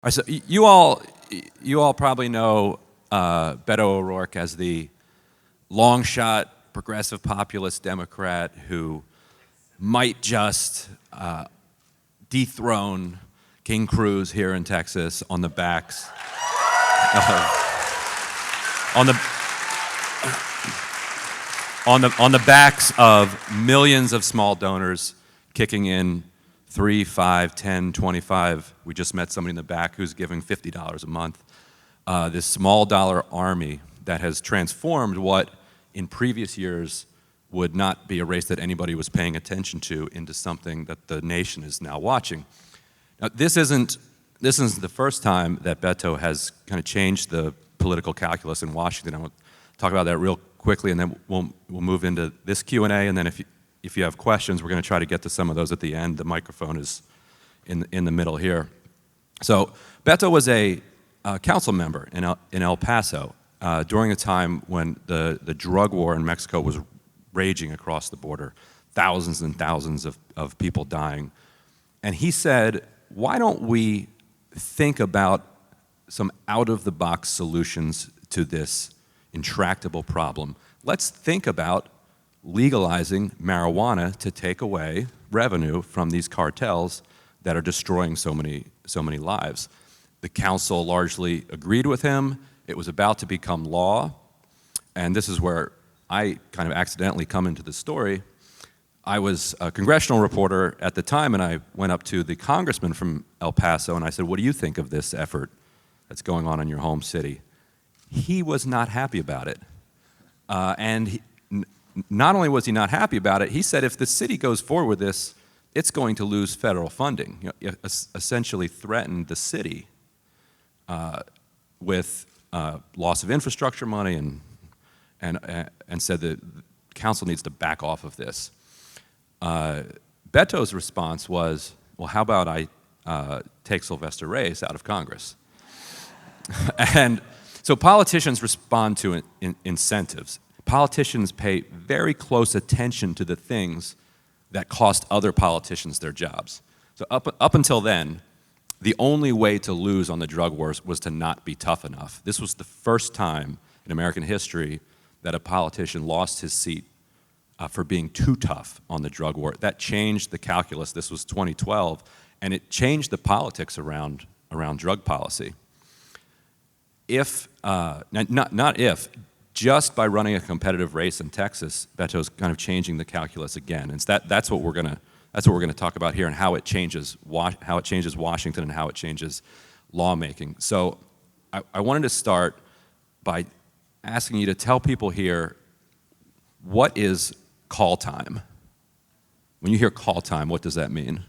All right, so you all probably know Beto O'Rourke as the long shot progressive populist Democrat who might just dethrone King Cruz here in Texas on the backs on the backs of millions of small donors kicking in 3, 5, 10, 25. We just met somebody in the back who's giving $50 a month. This small dollar army that has transformed what in previous years would not be a race that anybody was paying attention to into something that the nation is now watching. Now, this isn't the first time that Beto has kind of changed the political calculus in Washington. I want to talk about that real quickly, and then we'll move into this Q&A, and then if you have questions, we're going to try to get to some of those at the end. The microphone is in the middle here. So Beto was a council member in El Paso during a time when the drug war in Mexico was raging across the border, thousands and thousands of people dying. And he said, why don't we think about some out-of-the-box solutions to this intractable problem? Let's think about legalizing marijuana to take away revenue from these cartels that are destroying so many lives. The council largely agreed with him. It was about to become law, and this is where I kind of accidentally come into the story. I was a congressional reporter at the time, and I went up to the congressman from El Paso, and I said, what do you think of this effort that's going on in your home city? He was not happy about it. Not only was he not happy about it, he said if the city goes forward with this, it's going to lose federal funding. Essentially threatened the city with loss of infrastructure money and said that the council needs to back off of this. Beto's response was, well, how about I take Sylvester Reyes out of Congress? And so politicians respond to incentives. Politicians pay very close attention to the things that cost other politicians their jobs. So up until then, the only way to lose on the drug wars was to not be tough enough. This was the first time in American history that a politician lost his seat for being too tough on the drug war. That changed the calculus. This was 2012, and it changed the politics around drug policy. Just by running a competitive race in Texas, Beto's kind of changing the calculus again. And that's what we're gonna talk about here, and how it changes Washington and how it changes lawmaking. So I wanted to start by asking you to tell people here, what is call time? When you hear call time, what does that mean?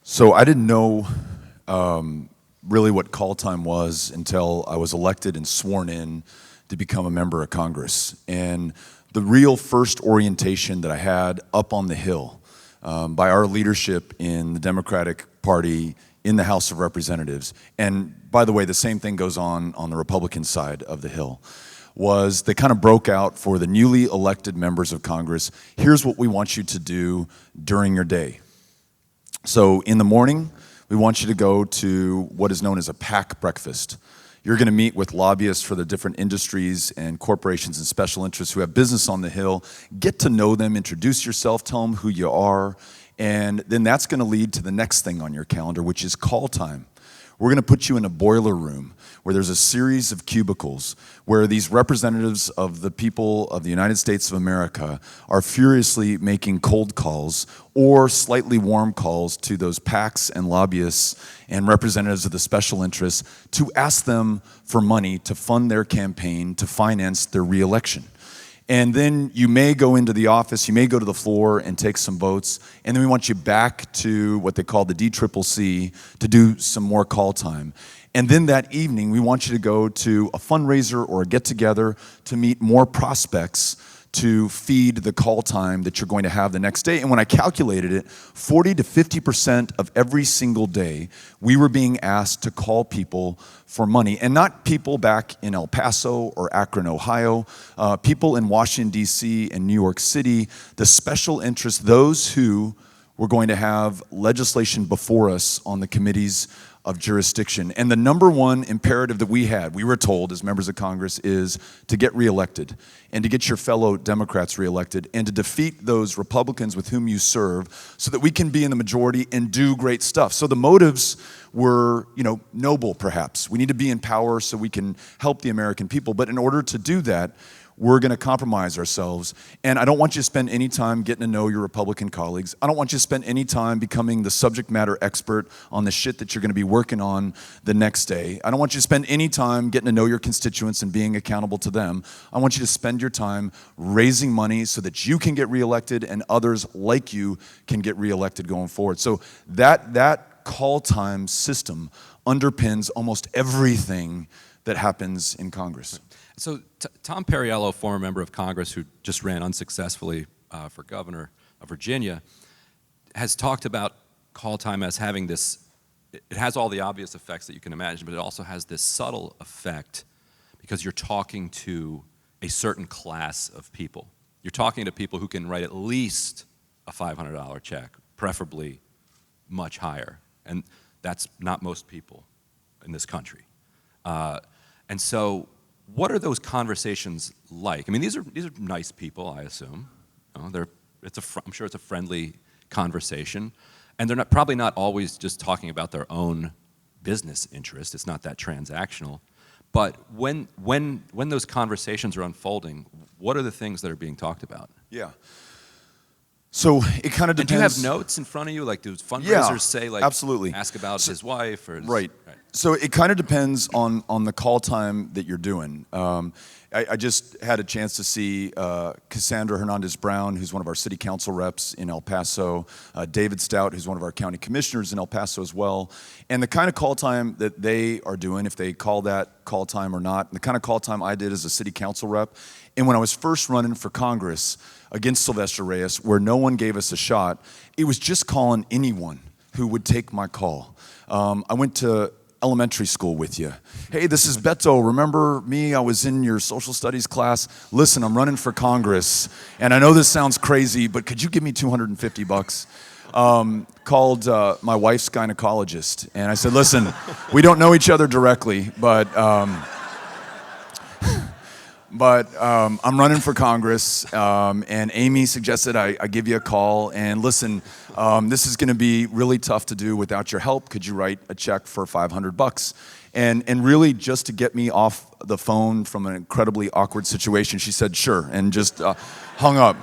So I didn't know really what call time was until I was elected and sworn in to become a member of Congress. And the real first orientation that I had up on the Hill by our leadership in the Democratic Party in the House of Representatives, and by the way, the same thing goes on the Republican side of the Hill, was they kind of broke out for the newly elected members of Congress. Here's what we want you to do during your day. So in the morning, we want you to go to what is known as a PAC breakfast. You're going to meet with lobbyists for the different industries and corporations and special interests who have business on the Hill. Get to know them, introduce yourself, tell them who you are, and then that's going to lead to the next thing on your calendar, which is call time. We're going to put you in a boiler room where there's a series of cubicles where these representatives of the people of the United States of America are furiously making cold calls or slightly warm calls to those PACs and lobbyists and representatives of the special interests to ask them for money to fund their campaign, to finance their reelection. And then you may go into the office, you may go to the floor and take some votes, and then we want you back to what they call the DCCC to do some more call time. And then that evening, we want you to go to a fundraiser or a get-together to meet more prospects to feed the call time that you're going to have the next day. And when I calculated it, 40 to 50% of every single day, we were being asked to call people for money. And not people back in El Paso or Akron, Ohio, people in Washington, D.C. and New York City, the special interests, those who We're going to have legislation before us on the committees of jurisdiction. And the number one imperative that we were told as members of Congress, is to get reelected and to get your fellow Democrats reelected and to defeat those Republicans with whom you serve so that we can be in the majority and do great stuff. So the motives were, noble perhaps. We need to be in power so we can help the American people. But in order to do that, we're going to compromise ourselves. And I don't want you to spend any time getting to know your Republican colleagues. I don't want you to spend any time becoming the subject matter expert on the shit that you're going to be working on the next day. I don't want you to spend any time getting to know your constituents and being accountable to them. I want you to spend your time raising money so that you can get reelected and others like you can get reelected going forward. So that call time system underpins almost everything that happens in Congress. So Tom Perriello, former member of Congress who just ran unsuccessfully for governor of Virginia, has talked about call time as having this, it has all the obvious effects that you can imagine, but it also has this subtle effect because you're talking to a certain class of people. You're talking to people who can write at least a $500 check, preferably much higher. And that's not most people in this country. And so what are those conversations like? I mean, these are nice people, I assume. I'm sure it's a friendly conversation, and they're probably not always just talking about their own business interest. It's not that transactional. But when those conversations are unfolding, what are the things that are being talked about? Yeah. So it kind of depends. And do you have notes in front of you? Like, do fundraisers say, like, absolutely. Ask about his wife? Or right. So it kind of depends on the call time that you're doing. I just had a chance to see Cassandra Hernandez-Brown, who's one of our city council reps in El Paso, David Stout, who's one of our county commissioners in El Paso as well. And the kind of call time that they are doing, if they call that call time or not, and the kind of call time I did as a city council rep, and when I was first running for Congress against Sylvester Reyes, where no one gave us a shot, it was just calling anyone who would take my call. I went to elementary school with you. Hey, this is Beto. Remember me? I was in your social studies class. Listen, I'm running for Congress, and I know this sounds crazy, but could you give me $250? Called my wife's gynecologist, and I said, listen, we don't know each other directly, but I'm running for Congress, and Amy suggested I give you a call. And listen, this is going to be really tough to do without your help. Could you write a check for $500? And really, just to get me off the phone from an incredibly awkward situation, she said sure, and just hung up.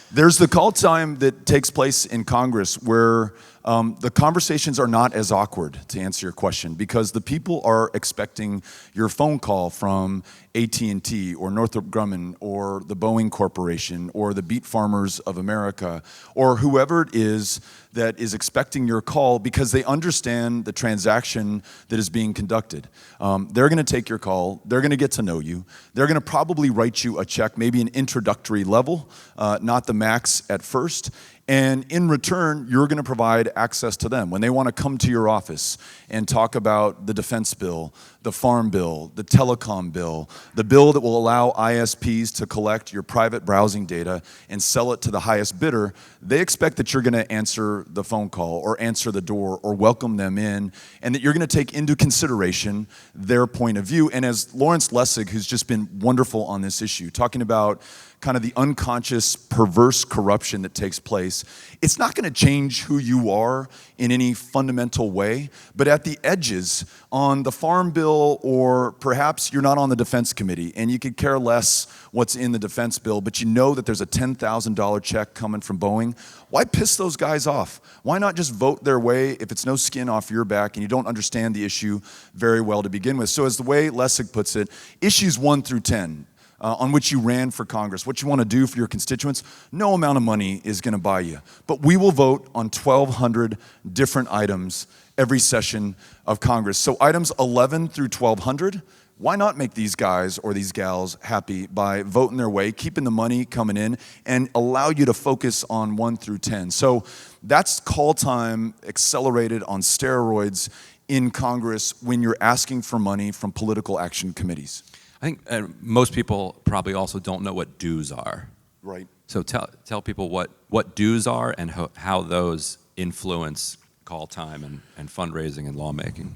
There's the call time that takes place in Congress where the conversations are not as awkward, to answer your question, because the people are expecting your phone call from AT&T or Northrop Grumman or the Boeing Corporation or the Beet Farmers of America or whoever it is that is expecting your call because they understand the transaction that is being conducted. They're going to take your call. They're going to get to know you. They're going to probably write you a check, maybe an introductory level, not the max at first. And in return, you're going to provide access to them. When they want to come to your office and talk about the defense bill, the farm bill, the telecom bill, the bill that will allow ISPs to collect your private browsing data and sell it to the highest bidder, they expect that you're going to answer the phone call or answer the door or welcome them in, and that you're going to take into consideration their point of view. And as Lawrence Lessig, who's just been wonderful on this issue, talking about kind of the unconscious, perverse corruption that takes place, it's not going to change who you are in any fundamental way, but at the edges, on the farm bill, or perhaps you're not on the defense committee and you could care less what's in the defense bill, but you know that there's a $10,000 check coming from Boeing, why piss those guys off? Why not just vote their way if it's no skin off your back and you don't understand the issue very well to begin with? So as the way Lessig puts it, issues 1 through 10, on which you ran for Congress, what you want to do for your constituents, no amount of money is going to buy you. But we will vote on 1,200 different items every session of Congress. So items 11 through 1,200, why not make these guys or these gals happy by voting their way, keeping the money coming in, and allow you to focus on 1 through 10. So that's call time accelerated on steroids in Congress when you're asking for money from political action committees. I think most people probably also don't know what dues are. Right. So tell people what dues are and how those influence call time and fundraising and lawmaking?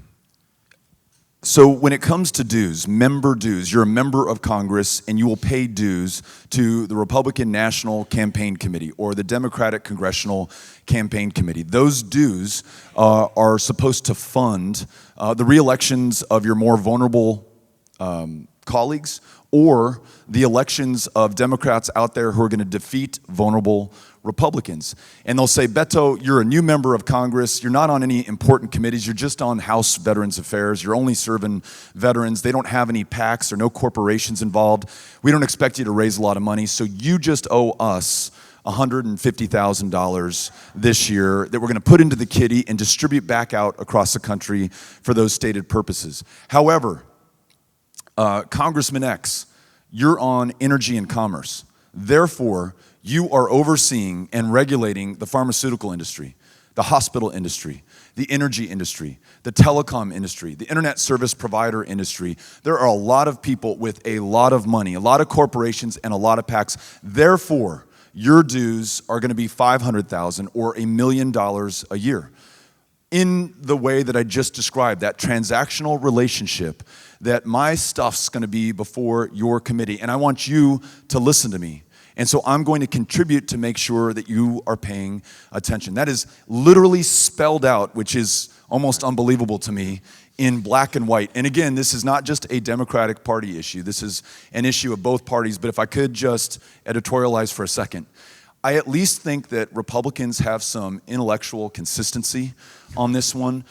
So when it comes to dues, member dues, you're a member of Congress and you will pay dues to the Republican National Campaign Committee or the Democratic Congressional Campaign Committee. Those dues are supposed to fund the re-elections of your more vulnerable colleagues or the elections of Democrats out there who are going to defeat vulnerable Republicans. And they'll say, Beto, you're a new member of Congress. You're not on any important committees. You're just on House Veterans Affairs. You're only serving veterans. They don't have any PACs or no corporations involved. We don't expect you to raise a lot of money. So you just owe us $150,000 this year that we're going to put into the kitty and distribute back out across the country for those stated purposes. However, Congressman X, you're on energy and commerce. Therefore, you are overseeing and regulating the pharmaceutical industry, the hospital industry, the energy industry, the telecom industry, the internet service provider industry. There are a lot of people with a lot of money, a lot of corporations, and a lot of PACs. Therefore, your dues are going to be $500,000 or $1 million a year. In the way that I just described, that transactional relationship, that my stuff's going to be before your committee, and I want you to listen to me. And so I'm going to contribute to make sure that you are paying attention. That is literally spelled out, which is almost unbelievable to me, in black and white. And again, this is not just a Democratic Party issue. This is an issue of both parties. But if I could just editorialize for a second, I at least think that Republicans have some intellectual consistency on this one.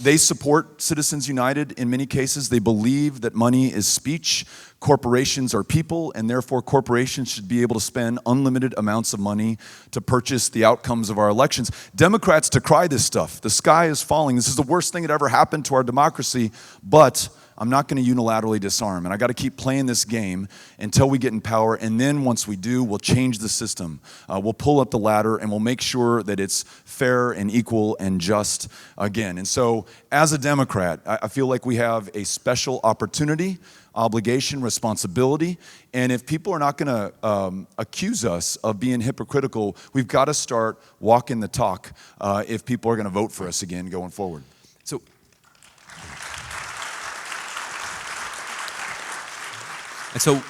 They support Citizens United in many cases. They believe that money is speech. Corporations are people, and therefore corporations should be able to spend unlimited amounts of money to purchase the outcomes of our elections. Democrats decry this stuff. The sky is falling. This is the worst thing that ever happened to our democracy, but I'm not going to unilaterally disarm, and I got to keep playing this game until we get in power, and then once we do, we'll change the system. We'll pull up the ladder, and we'll make sure that it's fair and equal and just again. And so, as a Democrat, I feel like we have a special opportunity, obligation, responsibility, and if people are not going to accuse us of being hypocritical, we've got to start walking the talk if people are going to vote for us again going forward. So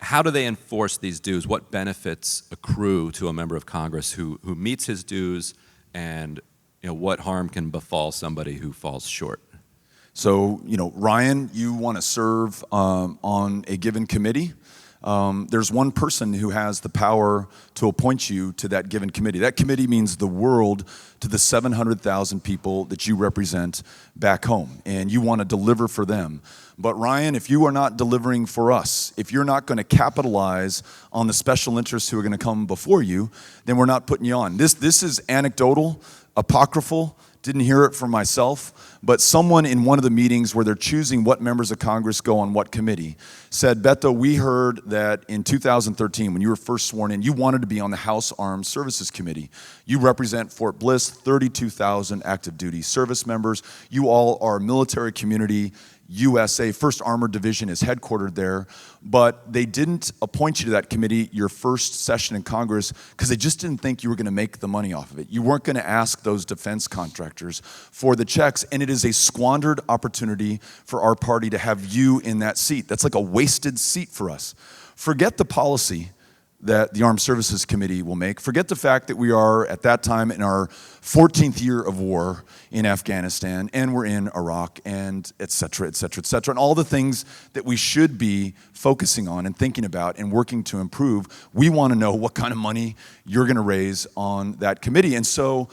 how do they enforce these dues? What benefits accrue to a member of Congress who meets his dues, and what harm can befall somebody who falls short? So, Ryan, you want to serve on a given committee. There's one person who has the power to appoint you to that given committee. That committee means the world to the 700,000 people that you represent back home, and you want to deliver for them. But Ryan, if you are not delivering for us, if you're not going to capitalize on the special interests who are going to come before you, then we're not putting you on. This is anecdotal, apocryphal. Didn't hear it from myself, but someone in one of the meetings where they're choosing what members of Congress go on what committee said, Beto, we heard that in 2013, when you were first sworn in, you wanted to be on the House Armed Services Committee. You represent Fort Bliss, 32,000 active duty service members. You all are military community. USA, 1st Armored Division is headquartered there, but they didn't appoint you to that committee your first session in Congress because they just didn't think you were going to make the money off of it. You weren't going to ask those defense contractors for the checks, and it is a squandered opportunity for our party to have you in that seat. That's like a wasted seat for us. Forget the policy that the Armed Services Committee will make. Forget the fact that we are, at that time, in our 14th year of war in Afghanistan, and we're in Iraq, and et cetera, et cetera, et cetera, and all the things that we should be focusing on and thinking about and working to improve. We want to know what kind of money you're going to raise on that committee. And so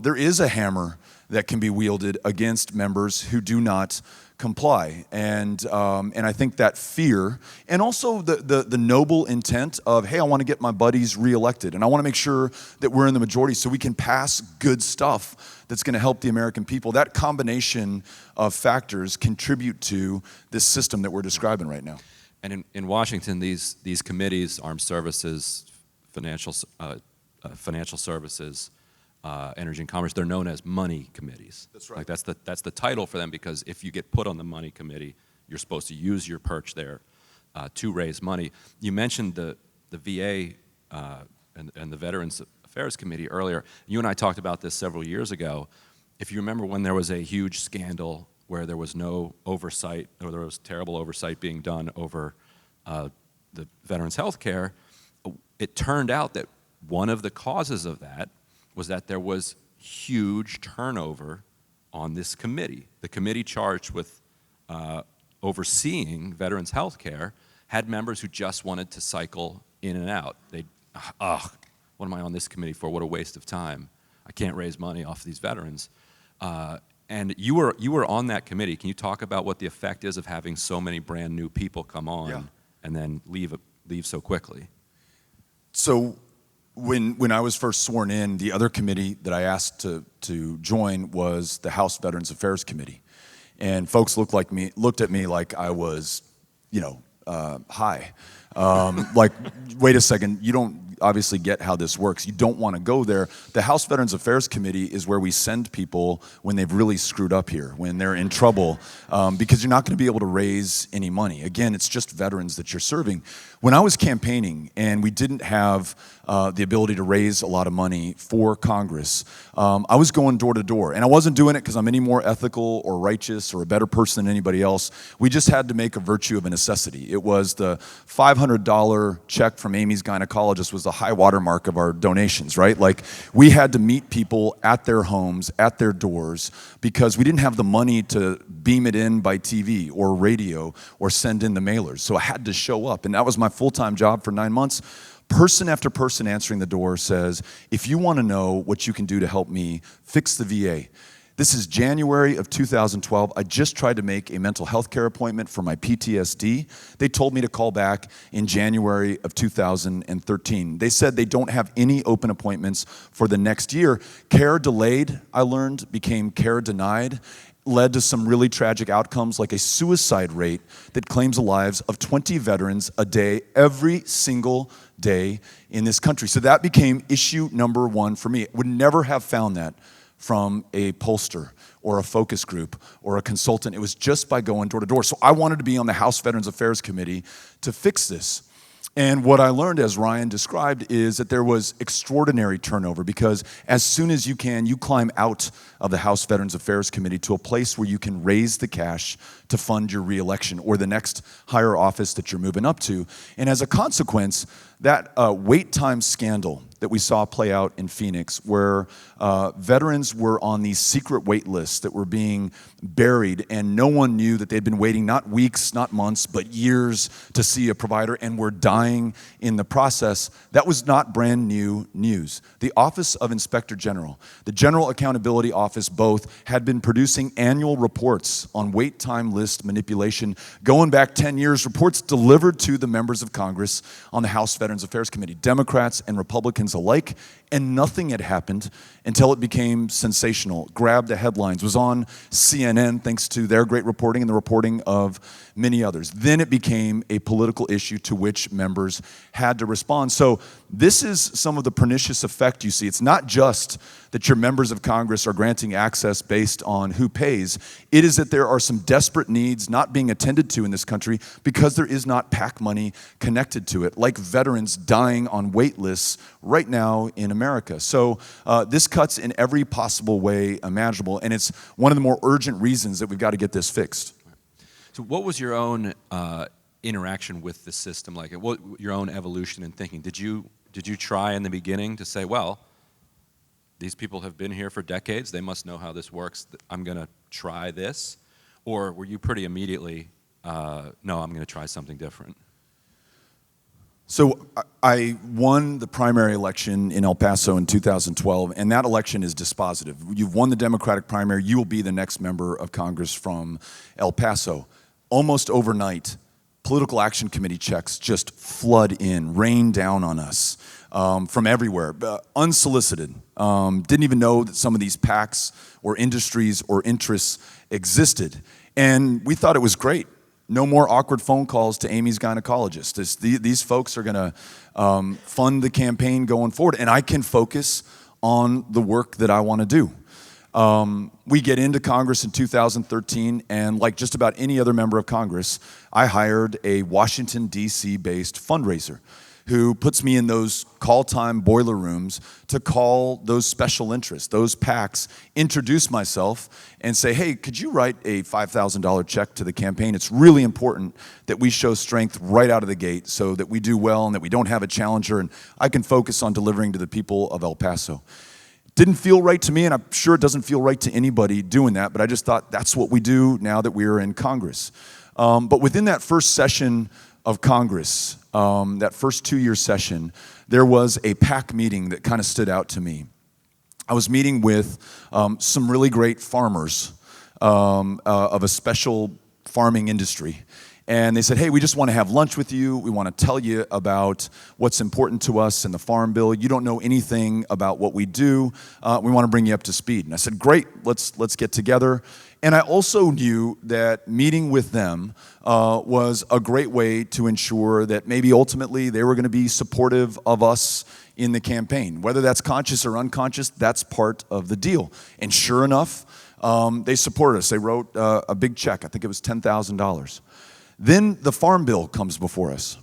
there is a hammer that can be wielded against members who do not comply, and I think that fear, and also the noble intent of, hey, I want to get my buddies reelected, and I want to make sure that we're in the majority so we can pass good stuff that's going to help the American people. That combination of factors contribute to this system that we're describing right now. And in Washington, these committees, armed services, financial services, energy and commerce, they're known as money committees. That's right. Like that's the title for them, because if you get put on the money committee, you're supposed to use your perch there to raise money. You mentioned the VA and the Veterans Affairs Committee earlier. You and I talked about this several years ago. If you remember when there was a huge scandal where there was no oversight, or there was terrible oversight being done over the veterans' health care, it turned out that one of the causes of that was that there was huge turnover on this committee. The committee charged with overseeing veterans' health care had members who just wanted to cycle in and out. They'd, what am I on this committee for? What a waste of time. I can't raise money off these veterans. And you were on that committee. Can you talk about what the effect is of having so many brand new people come on and then leave so quickly? So when I was first sworn in, the other committee that I asked to join was the House Veterans Affairs Committee. And folks looked at me like I was, high. Like, wait a second, you don't obviously get how this works. You don't want to go there. The House Veterans Affairs Committee is where we send people when they've really screwed up here, when they're in trouble, because you're not going to be able to raise any money. Again, it's just veterans that you're serving. When I was campaigning and we didn't have the ability to raise a lot of money for Congress, I was going door to door. And I wasn't doing it because I'm any more ethical or righteous or a better person than anybody else. We just had to make a virtue of a necessity. It was the $500 check from Amy's gynecologist was the high watermark of our donations, right? Like, we had to meet people at their homes, at their doors, because we didn't have the money to beam it in by TV or radio or send in the mailers. So I had to show up, and that was my full-time job for 9 months. Person after person answering the door says, if you want to know what you can do to help me fix the VA. This is January of 2012. I just tried to make a mental health care appointment for my PTSD. They told me to call back in January of 2013. They said they don't have any open appointments for the next year. Care delayed, I learned, became care denied, led to some really tragic outcomes like a suicide rate that claims the lives of 20 veterans a day, every single day in this country. So that became issue number one for me. Would never have found that from a pollster or a focus group or a consultant. It was just by going door to door. So I wanted to be on the House Veterans Affairs Committee to fix this. And what I learned, as Ryan described, is that there was extraordinary turnover, because as soon as you climb out of the House Veterans Affairs Committee to a place where you can raise the cash to fund your reelection or the next higher office that you're moving up to. And as a consequence, that wait time scandal that we saw play out in Phoenix, where veterans were on these secret wait lists that were being buried, and no one knew that they'd been waiting not weeks, not months, but years to see a provider, and were dying in the process. That was not brand new news. The Office of Inspector General, the General Accountability Office, both had been producing annual reports on wait time list manipulation going back 10 years, reports delivered to the members of Congress on the House Veterans Affairs Committee, Democrats and Republicans alike, and nothing had happened until it became sensational, grabbed the headlines, was on CNN thanks to their great reporting and the reporting of many others. Then it became a political issue to which members had to respond. So this is some of the pernicious effect you see. It's not just that your members of Congress are granting access based on who pays. It is that there are some desperate needs not being attended to in this country because there is not PAC money connected to it, like veterans dying on wait lists right now in America. So this cuts in every possible way imaginable, and it's one of the more urgent reasons that we've got to get this fixed. So what was your own interaction with the system like? What your own evolution in thinking? Did you try in the beginning to say, well, these people have been here for decades, they must know how this works, I'm going to try this? Or were you pretty immediately, no, I'm going to try something different? So I won the primary election in El Paso in 2012, and that election is dispositive. You've won the Democratic primary, you will be the next member of Congress from El Paso. Almost overnight, political action committee checks just flood in, rain down on us from everywhere, unsolicited. Didn't even know that some of these PACs or industries or interests existed. And we thought it was great. No more awkward phone calls to Amy's gynecologist. These folks are going to fund the campaign going forward, and I can focus on the work that I want to do. We get into Congress in 2013, and like just about any other member of Congress, I hired a Washington, D.C. based fundraiser who puts me in those call time boiler rooms to call those special interests, those PACs, introduce myself and say, hey, could you write a $5,000 check to the campaign? It's really important that we show strength right out of the gate so that we do well and that we don't have a challenger and I can focus on delivering to the people of El Paso. Didn't feel right to me, and I'm sure it doesn't feel right to anybody doing that, but I just thought that's what we do now that we are in Congress. But within that first session of Congress, that first 2-year session, there was a PAC meeting that kind of stood out to me. I was meeting with some really great farmers of a special farming industry. And they said, hey, we just want to have lunch with you. We want to tell you about what's important to us in the Farm Bill. You don't know anything about what we do. We want to bring you up to speed. And I said, great, let's get together. And I also knew that meeting with them was a great way to ensure that maybe ultimately they were going to be supportive of us in the campaign. Whether that's conscious or unconscious, that's part of the deal. And sure enough, they supported us. They wrote a big check. I think it was $10,000. Then the Farm Bill comes before us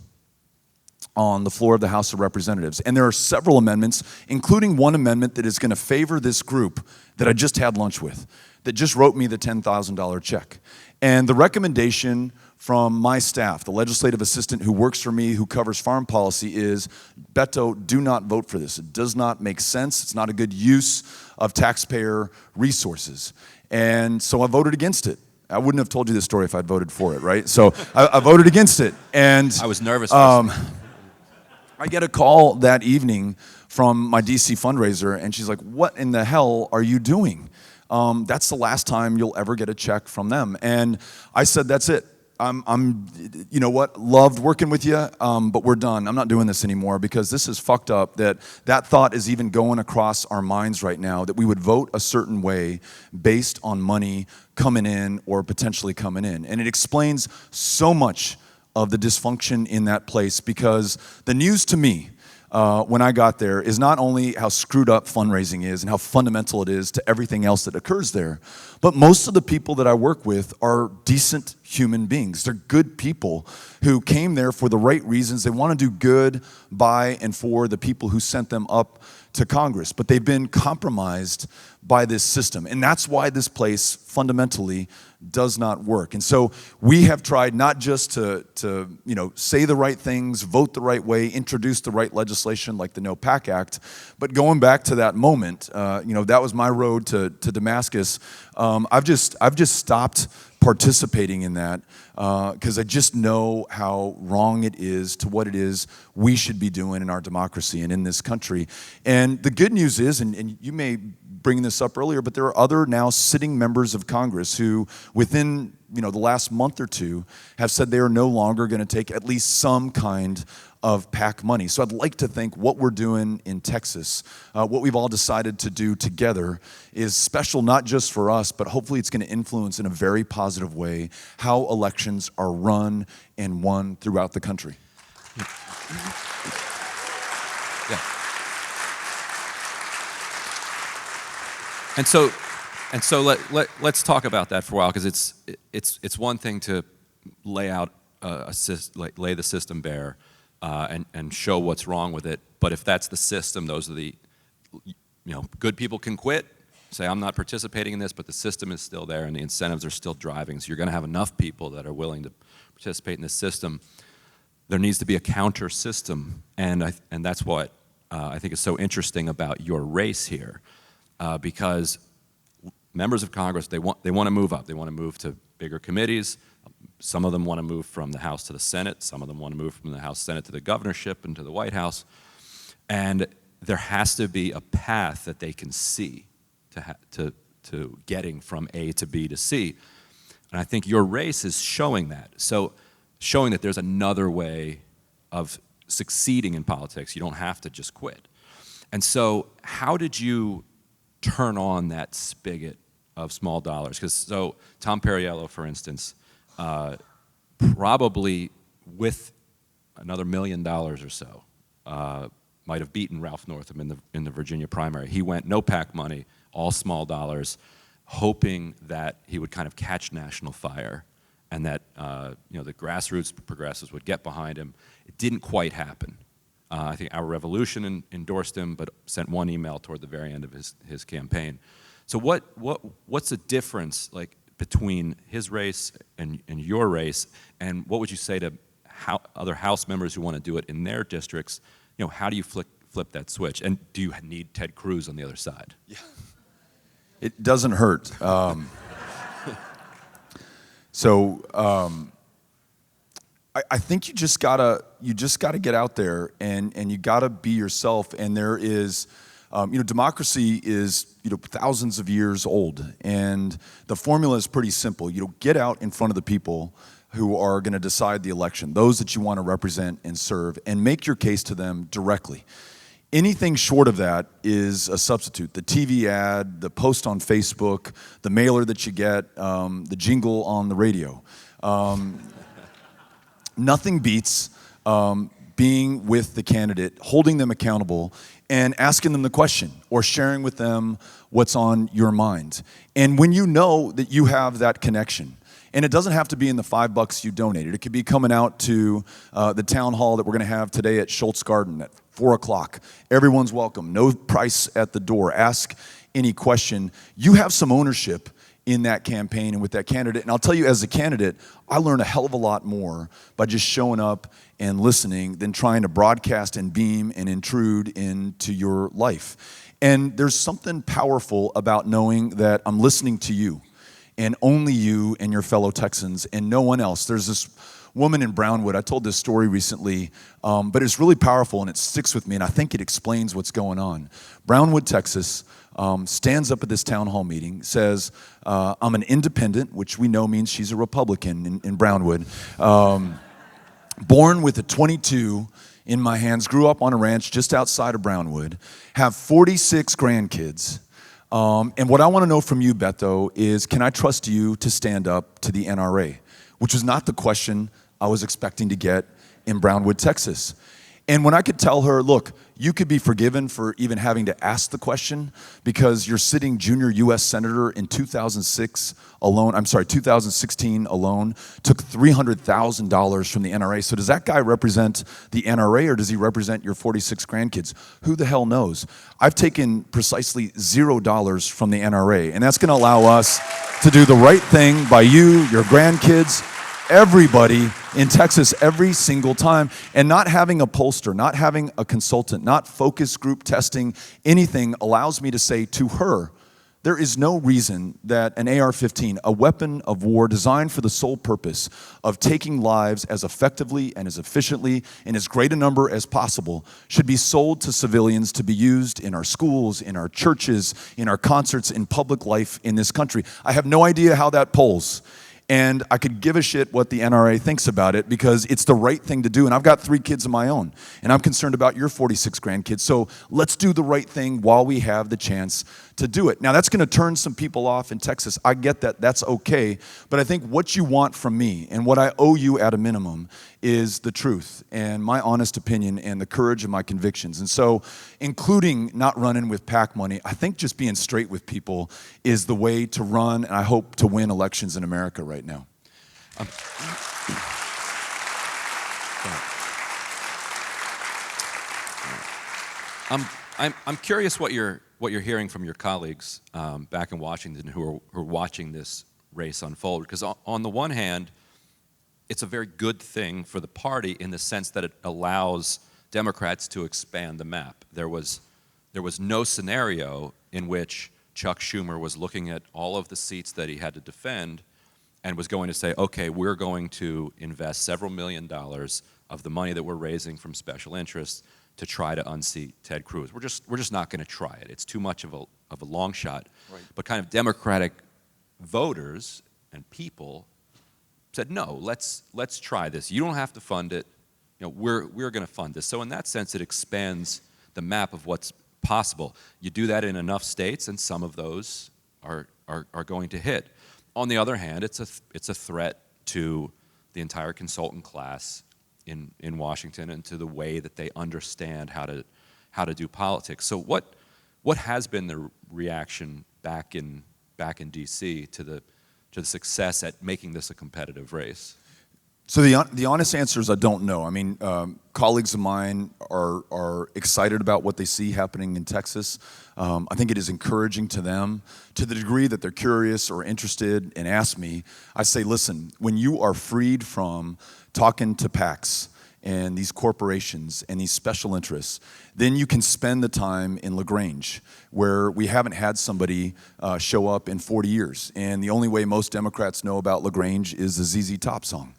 on the floor of the House of Representatives. And there are several amendments, including one amendment that is going to favor this group that I just had lunch with, that just wrote me the $10,000 check. And the recommendation from my staff, the legislative assistant who works for me, who covers farm policy, is, Beto, do not vote for this. It does not make sense. It's not a good use of taxpayer resources. And so I voted against it. I wouldn't have told you this story if I'd voted for it, right? So I voted against it. And I was nervous. I get a call that evening from my DC fundraiser, and she's like, what in the hell are you doing? That's the last time you'll ever get a check from them. And I said, that's it. You know what, loved working with you, but we're done. I'm not doing this anymore because this is fucked up that thought is even going across our minds right now, that we would vote a certain way based on money coming in or potentially coming in. And it explains so much of the dysfunction in that place, because the news to me, when I got there, is not only how screwed up fundraising is and how fundamental it is to everything else that occurs there, but most of the people that I work with are decent human beings. They're good people who came there for the right reasons. They want to do good by and for the people who sent them up to Congress, but they've been compromised by this system. And that's why this place fundamentally does not work. And so we have tried not just to say the right things, vote the right way, introduce the right legislation like the PAC Act, but going back to that moment, that was my road to Damascus. I've just stopped participating in that because I just know how wrong it is to what it is we should be doing in our democracy and in this country. And the good news is, and you may bring this up earlier, but there are other now sitting members of Congress who within the last month or two have said they are no longer going to take at least some kind of PAC money. So I'd like to think what we're doing in Texas, what we've all decided to do together, is special not just for us, but hopefully it's going to influence in a very positive way how elections are run and won throughout the country. Yeah. And so let's talk about that for a while, because it's one thing to lay out lay the system bare and show what's wrong with it. But if that's the system, those are the good people can quit, say I'm not participating in this, but the system is still there and the incentives are still driving. So you're going to have enough people that are willing to participate in this system. There needs to be a counter system, and that's what I think is so interesting about your race here. Because members of Congress, they want to move up. They want to move to bigger committees. Some of them want to move from the House to the Senate. Some of them want to move from the House, Senate to the governorship and to the White House. And there has to be a path that they can see to getting from A to B to C. And I think your race is showing that. So showing that there's another way of succeeding in politics. You don't have to just quit. And so how did you turn on that spigot of small dollars? Because so Tom Perriello, for instance, probably with another $1 million or so, might have beaten Ralph Northam in the Virginia primary. He went no PAC money, all small dollars, hoping that he would kind of catch national fire and that the grassroots progressives would get behind him. It didn't quite happen. I think Our Revolution endorsed him, but sent one email toward the very end of his campaign. So what's the difference like between his race and your race, and what would you say to other House members who want to do it in their districts? How do you flip that switch? And do you need Ted Cruz on the other side? Yeah. It doesn't hurt. I think you just gotta get out there and you gotta be yourself. And there is, democracy is thousands of years old, and the formula is pretty simple. Get out in front of the people who are going to decide the election, those that you want to represent and serve, and make your case to them directly. Anything short of that is a substitute. The TV ad, the post on Facebook, the mailer that you get, the jingle on the radio. Nothing beats being with the candidate, holding them accountable, and asking them the question or sharing with them what's on your mind. And when you know that you have that connection, and it doesn't have to be in the $5 you donated. It could be coming out to the town hall that we're going to have today at Schultz Garden at 4 o'clock. Everyone's welcome. No price at the door. Ask any question. You have some ownership in that campaign and with that candidate. And I'll tell you, as a candidate, I learn a hell of a lot more by just showing up and listening than trying to broadcast and beam and intrude into your life. And there's something powerful about knowing that I'm listening to you, and only you and your fellow Texans and no one else. There's this woman in Brownwood, I told this story recently, but it's really powerful and it sticks with me, and I think it explains what's going on. Brownwood, Texas, stands up at this town hall meeting, says, I'm an independent, which we know means she's a Republican in Brownwood, born with a .22 in my hands, grew up on a ranch just outside of Brownwood, have 46 grandkids. And what I want to know from you, Beto, is can I trust you to stand up to the NRA? Which was not the question I was expecting to get in Brownwood, Texas. And when I could tell her, look, you could be forgiven for even having to ask the question because your sitting junior U.S. Senator in 2016 alone took $300,000 from the NRA. So does that guy represent the NRA or does he represent your 46 grandkids? Who the hell knows? I've taken precisely $0 from the NRA, and that's going to allow us to do the right thing by you, your grandkids, everybody in Texas every single time. And not having a pollster, not having a consultant, not focus group testing anything allows me to say to her, there is no reason that an AR-15, a weapon of war designed for the sole purpose of taking lives as effectively and as efficiently in as great a number as possible, should be sold to civilians to be used in our schools, in our churches, in our concerts, in public life in this country. I have no idea how that polls. And I could give a shit what the NRA thinks about it because it's the right thing to do. And I've got 3 kids of my own, and I'm concerned about your 46 grandkids. So let's do the right thing while we have the chance to do it. Now, that's going to turn some people off in Texas. I get that. That's okay. But I think what you want from me and what I owe you at a minimum is the truth and my honest opinion and the courage of my convictions. And so, including not running with PAC money, I think just being straight with people is the way to run, and I hope to win elections in America right now. I'm curious what you're hearing from your colleagues back in Washington who are watching this race unfold. Because on the one hand, it's a very good thing for the party in the sense that it allows Democrats to expand the map. There was no scenario in which Chuck Schumer was looking at all of the seats that he had to defend and was going to say, okay, we're going to invest several $1 million of the money that we're raising from special interests to try to unseat Ted Cruz. We're just not going to try it. It's too much of a long shot. Right. But kind of Democratic voters and people said, no, let's try this. You don't have to fund it. We're going to fund this. So in that sense, it expands the map of what's possible. You do that in enough states, and some of those are going to hit. On the other hand, it's a threat to the entire consultant class in Washington and to the way that they understand how to do politics. So what has been the reaction back in D.C. to the success at making this a competitive race? So the honest answer is I don't know. I mean, colleagues of mine are excited about what they see happening in Texas. I think it is encouraging to them. To the degree that they're curious or interested and ask me, I say, listen, when you are freed from talking to PACs and these corporations and these special interests, then you can spend the time in LaGrange, where we haven't had somebody show up in 40 years. And the only way most Democrats know about LaGrange is the ZZ Top song.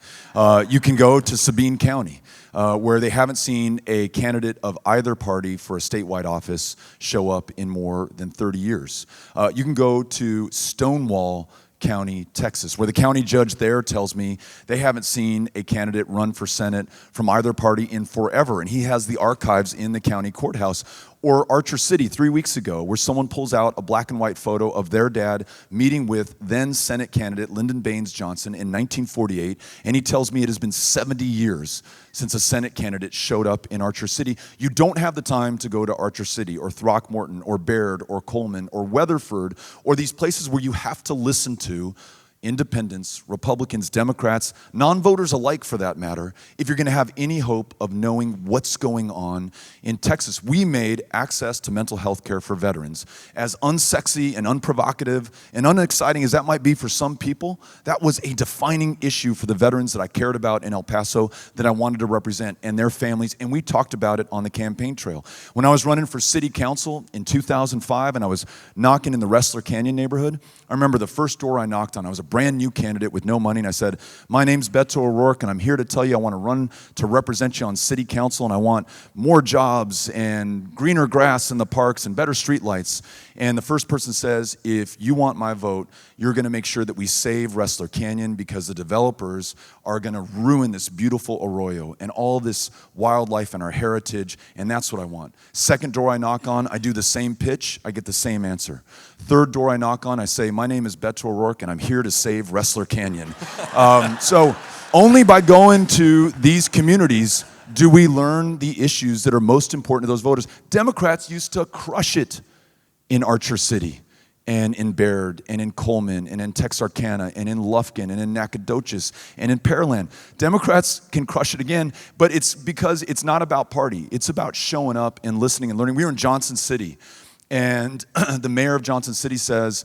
You can go to Sabine County, where they haven't seen a candidate of either party for a statewide office show up in more than 30 years. You can go to Stonewall County, Texas, where the county judge there tells me they haven't seen a candidate run for Senate from either party in forever, and he has the archives in the county courthouse. Or Archer City 3 weeks ago, where someone pulls out a black and white photo of their dad meeting with then Senate candidate Lyndon Baines Johnson in 1948, and he tells me it has been 70 years since a Senate candidate showed up in Archer City. You don't have the time to go to Archer City or Throckmorton or Baird or Coleman or Weatherford or these places where you have to listen to independents, Republicans, Democrats, non-voters alike for that matter, if you're going to have any hope of knowing what's going on in Texas. We made access to mental health care for veterans, as unsexy and unprovocative and unexciting as that might be for some people, that was a defining issue for the veterans that I cared about in El Paso, that I wanted to represent, and their families, and we talked about it on the campaign trail. When I was running for city council in 2005 and I was knocking in the Wrestler Canyon neighborhood, I remember the first door I knocked on, I was a brand new candidate with no money, and I said, my name's Beto O'Rourke, and I'm here to tell you I want to run to represent you on city council, and I want more jobs and greener grass in the parks and better streetlights. And the first person says, if you want my vote, you're going to make sure that we save Wrestler Canyon, because the developers are going to ruin this beautiful arroyo and all this wildlife and our heritage, and that's what I want. Second door I knock on, I do the same pitch, I get the same answer. Third door I knock on, I say, my name is Beto O'Rourke, and I'm here to save Wrestler Canyon. So only by going to these communities do we learn the issues that are most important to those voters. Democrats used to crush it in Archer City and in Baird and in Coleman and in Texarkana and in Lufkin and in Nacogdoches and in Pearland. Democrats can crush it again, but it's because it's not about party. It's about showing up and listening and learning. We were in Johnson City, and the mayor of Johnson City says,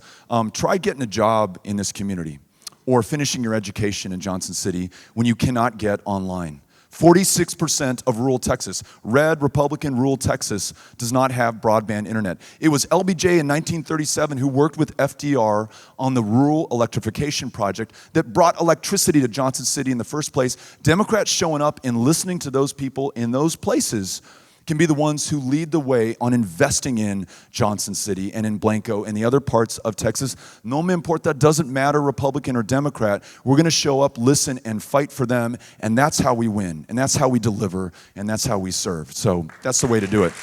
try getting a job in this community or finishing your education in Johnson City when you cannot get online. 46% of rural Texas, red Republican rural Texas, does not have broadband internet. It was LBJ in 1937 who worked with FDR on the rural electrification project that brought electricity to Johnson City in the first place. Democrats showing up and listening to those people in those places can be the ones who lead the way on investing in Johnson City and in Blanco and the other parts of Texas. No me importa, doesn't matter Republican or Democrat. We're going to show up, listen, and fight for them, and that's how we win, and that's how we deliver, and that's how we serve. So that's the way to do it.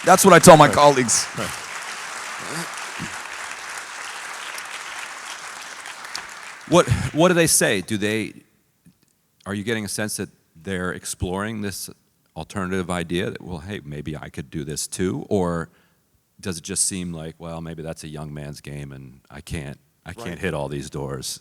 That's what I tell my colleagues. What do they say? Are you getting a sense that they're exploring this alternative idea that, well, hey, maybe I could do this too? Or does it just seem like, well, maybe that's a young man's game and I can't hit all these doors?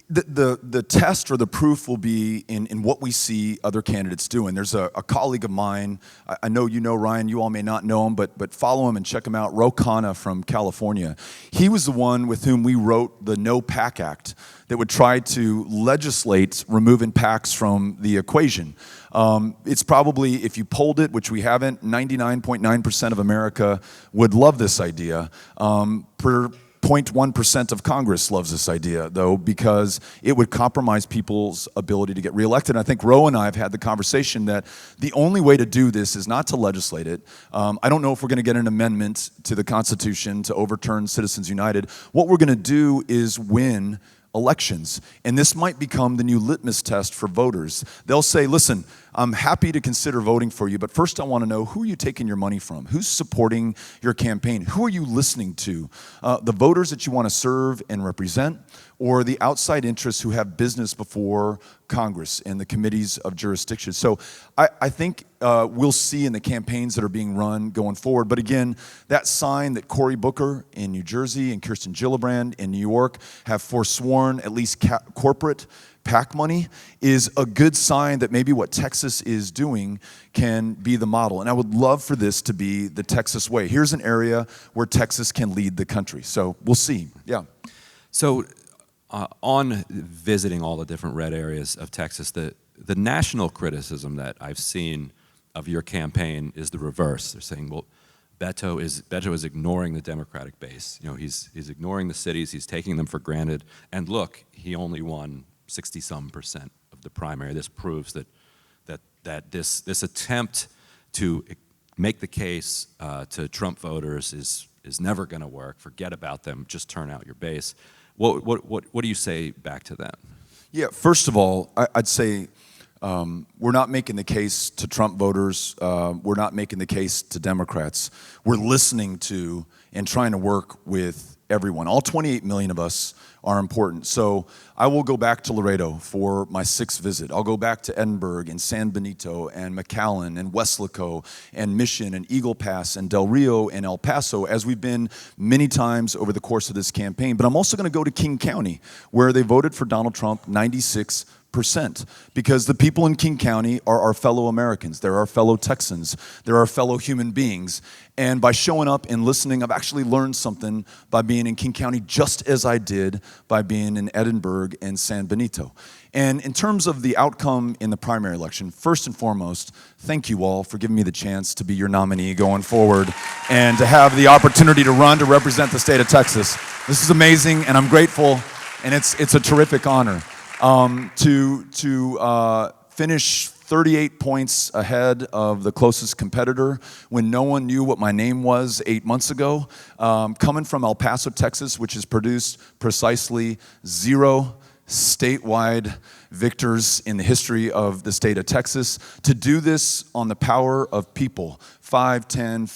The test or the proof will be in what we see other candidates doing. There's a colleague of mine, I know you know Ryan, you all may not know him, but follow him and check him out, Ro Khanna from California. He was the one with whom we wrote the No PAC Act that would try to legislate removing PACs from the equation. It's probably, if you polled it, which we haven't, 99.9% of America would love this idea. 0.1% of Congress loves this idea, though, because it would compromise people's ability to get reelected. And I think Ro and I have had the conversation that the only way to do this is not to legislate it. I don't know if we're going to get an amendment to the Constitution to overturn Citizens United. What we're going to do is win elections. And this might become the new litmus test for voters. They'll say, listen, I'm happy to consider voting for you, but first I want to know, who are you taking your money from? Who's supporting your campaign? Who are you listening to? The voters that you want to serve and represent, or the outside interests who have business before Congress and the committees of jurisdiction? So I think we'll see in the campaigns that are being run going forward. But again, that sign that Cory Booker in New Jersey and Kirsten Gillibrand in New York have forsworn at least corporate PAC money is a good sign that maybe what Texas is doing can be the model. And I would love for this to be the Texas way. Here's an area where Texas can lead the country. So we'll see. Yeah. So on visiting all the different red areas of Texas, the national criticism that I've seen of your campaign is the reverse. They're saying, well, Beto is ignoring the Democratic base. You know, he's ignoring the cities, he's taking them for granted. And look, he only won 60-some% of the primary. This proves that this attempt to make the case to Trump voters is never going to work. Forget about them. Just turn out your base. What do you say back to that? Yeah. First of all, I'd say we're not making the case to Trump voters. We're not making the case to Democrats. We're listening to and trying to work with everyone. All 28 million of us are important. So I will go back to Laredo for my 6th visit. I'll go back to Edinburgh and San Benito and McAllen and Weslaco and Mission and Eagle Pass and Del Rio and El Paso, as we've been many times over the course of this campaign. But I'm also going to go to King County, where they voted for Donald Trump 96%, because the people in King County are our fellow Americans. They're our fellow Texans. They're our fellow human beings. And by showing up and listening, I've actually learned something by being in King County, just as I did by being in Edinburgh and San Benito. And in terms of the outcome in the primary election, first and foremost, thank you all for giving me the chance to be your nominee going forward and to have the opportunity to run to represent the state of Texas. This is amazing, and I'm grateful, and it's a terrific honor. To finish 38 points ahead of the closest competitor when no one knew what my name was 8 months ago, coming from El Paso, Texas, which has produced precisely 0 statewide victors in the history of the state of Texas, to do this on the power of people, $5, $10,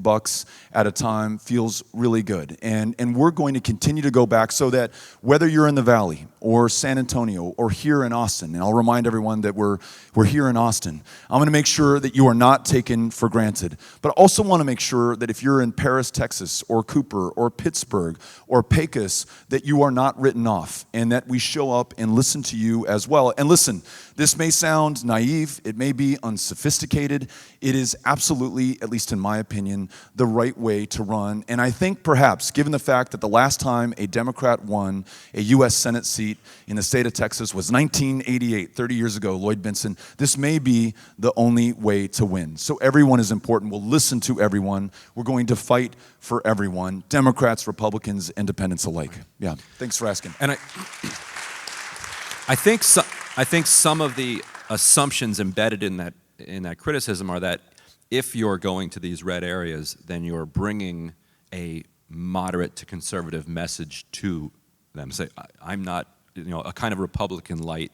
$15 at a time, feels really good. And we're going to continue to go back so that whether you're in the Valley or San Antonio or here in Austin, and I'll remind everyone that we're here in Austin, I'm going to make sure that you are not taken for granted. But I also want to make sure that if you're in Paris, Texas, or Cooper, or Pittsburgh, or Pecos, that you are not written off, and that we show up and listen to you as well. And listen, this may sound naive, it may be unsophisticated, it is absolutely, at least in my opinion, the right way to run. And I think perhaps, given the fact that the last time a Democrat won a U.S. Senate seat in the state of Texas was 1988, 30 years ago, Lloyd Bentsen, this may be the only way to win. So everyone is important. We'll listen to everyone. We're going to fight for everyone, Democrats, Republicans, independents alike. Yeah, thanks for asking. And I think some of the assumptions embedded in that criticism are that if you're going to these red areas, then you're bringing a moderate to conservative message to them. Say, I'm not, a kind of Republican light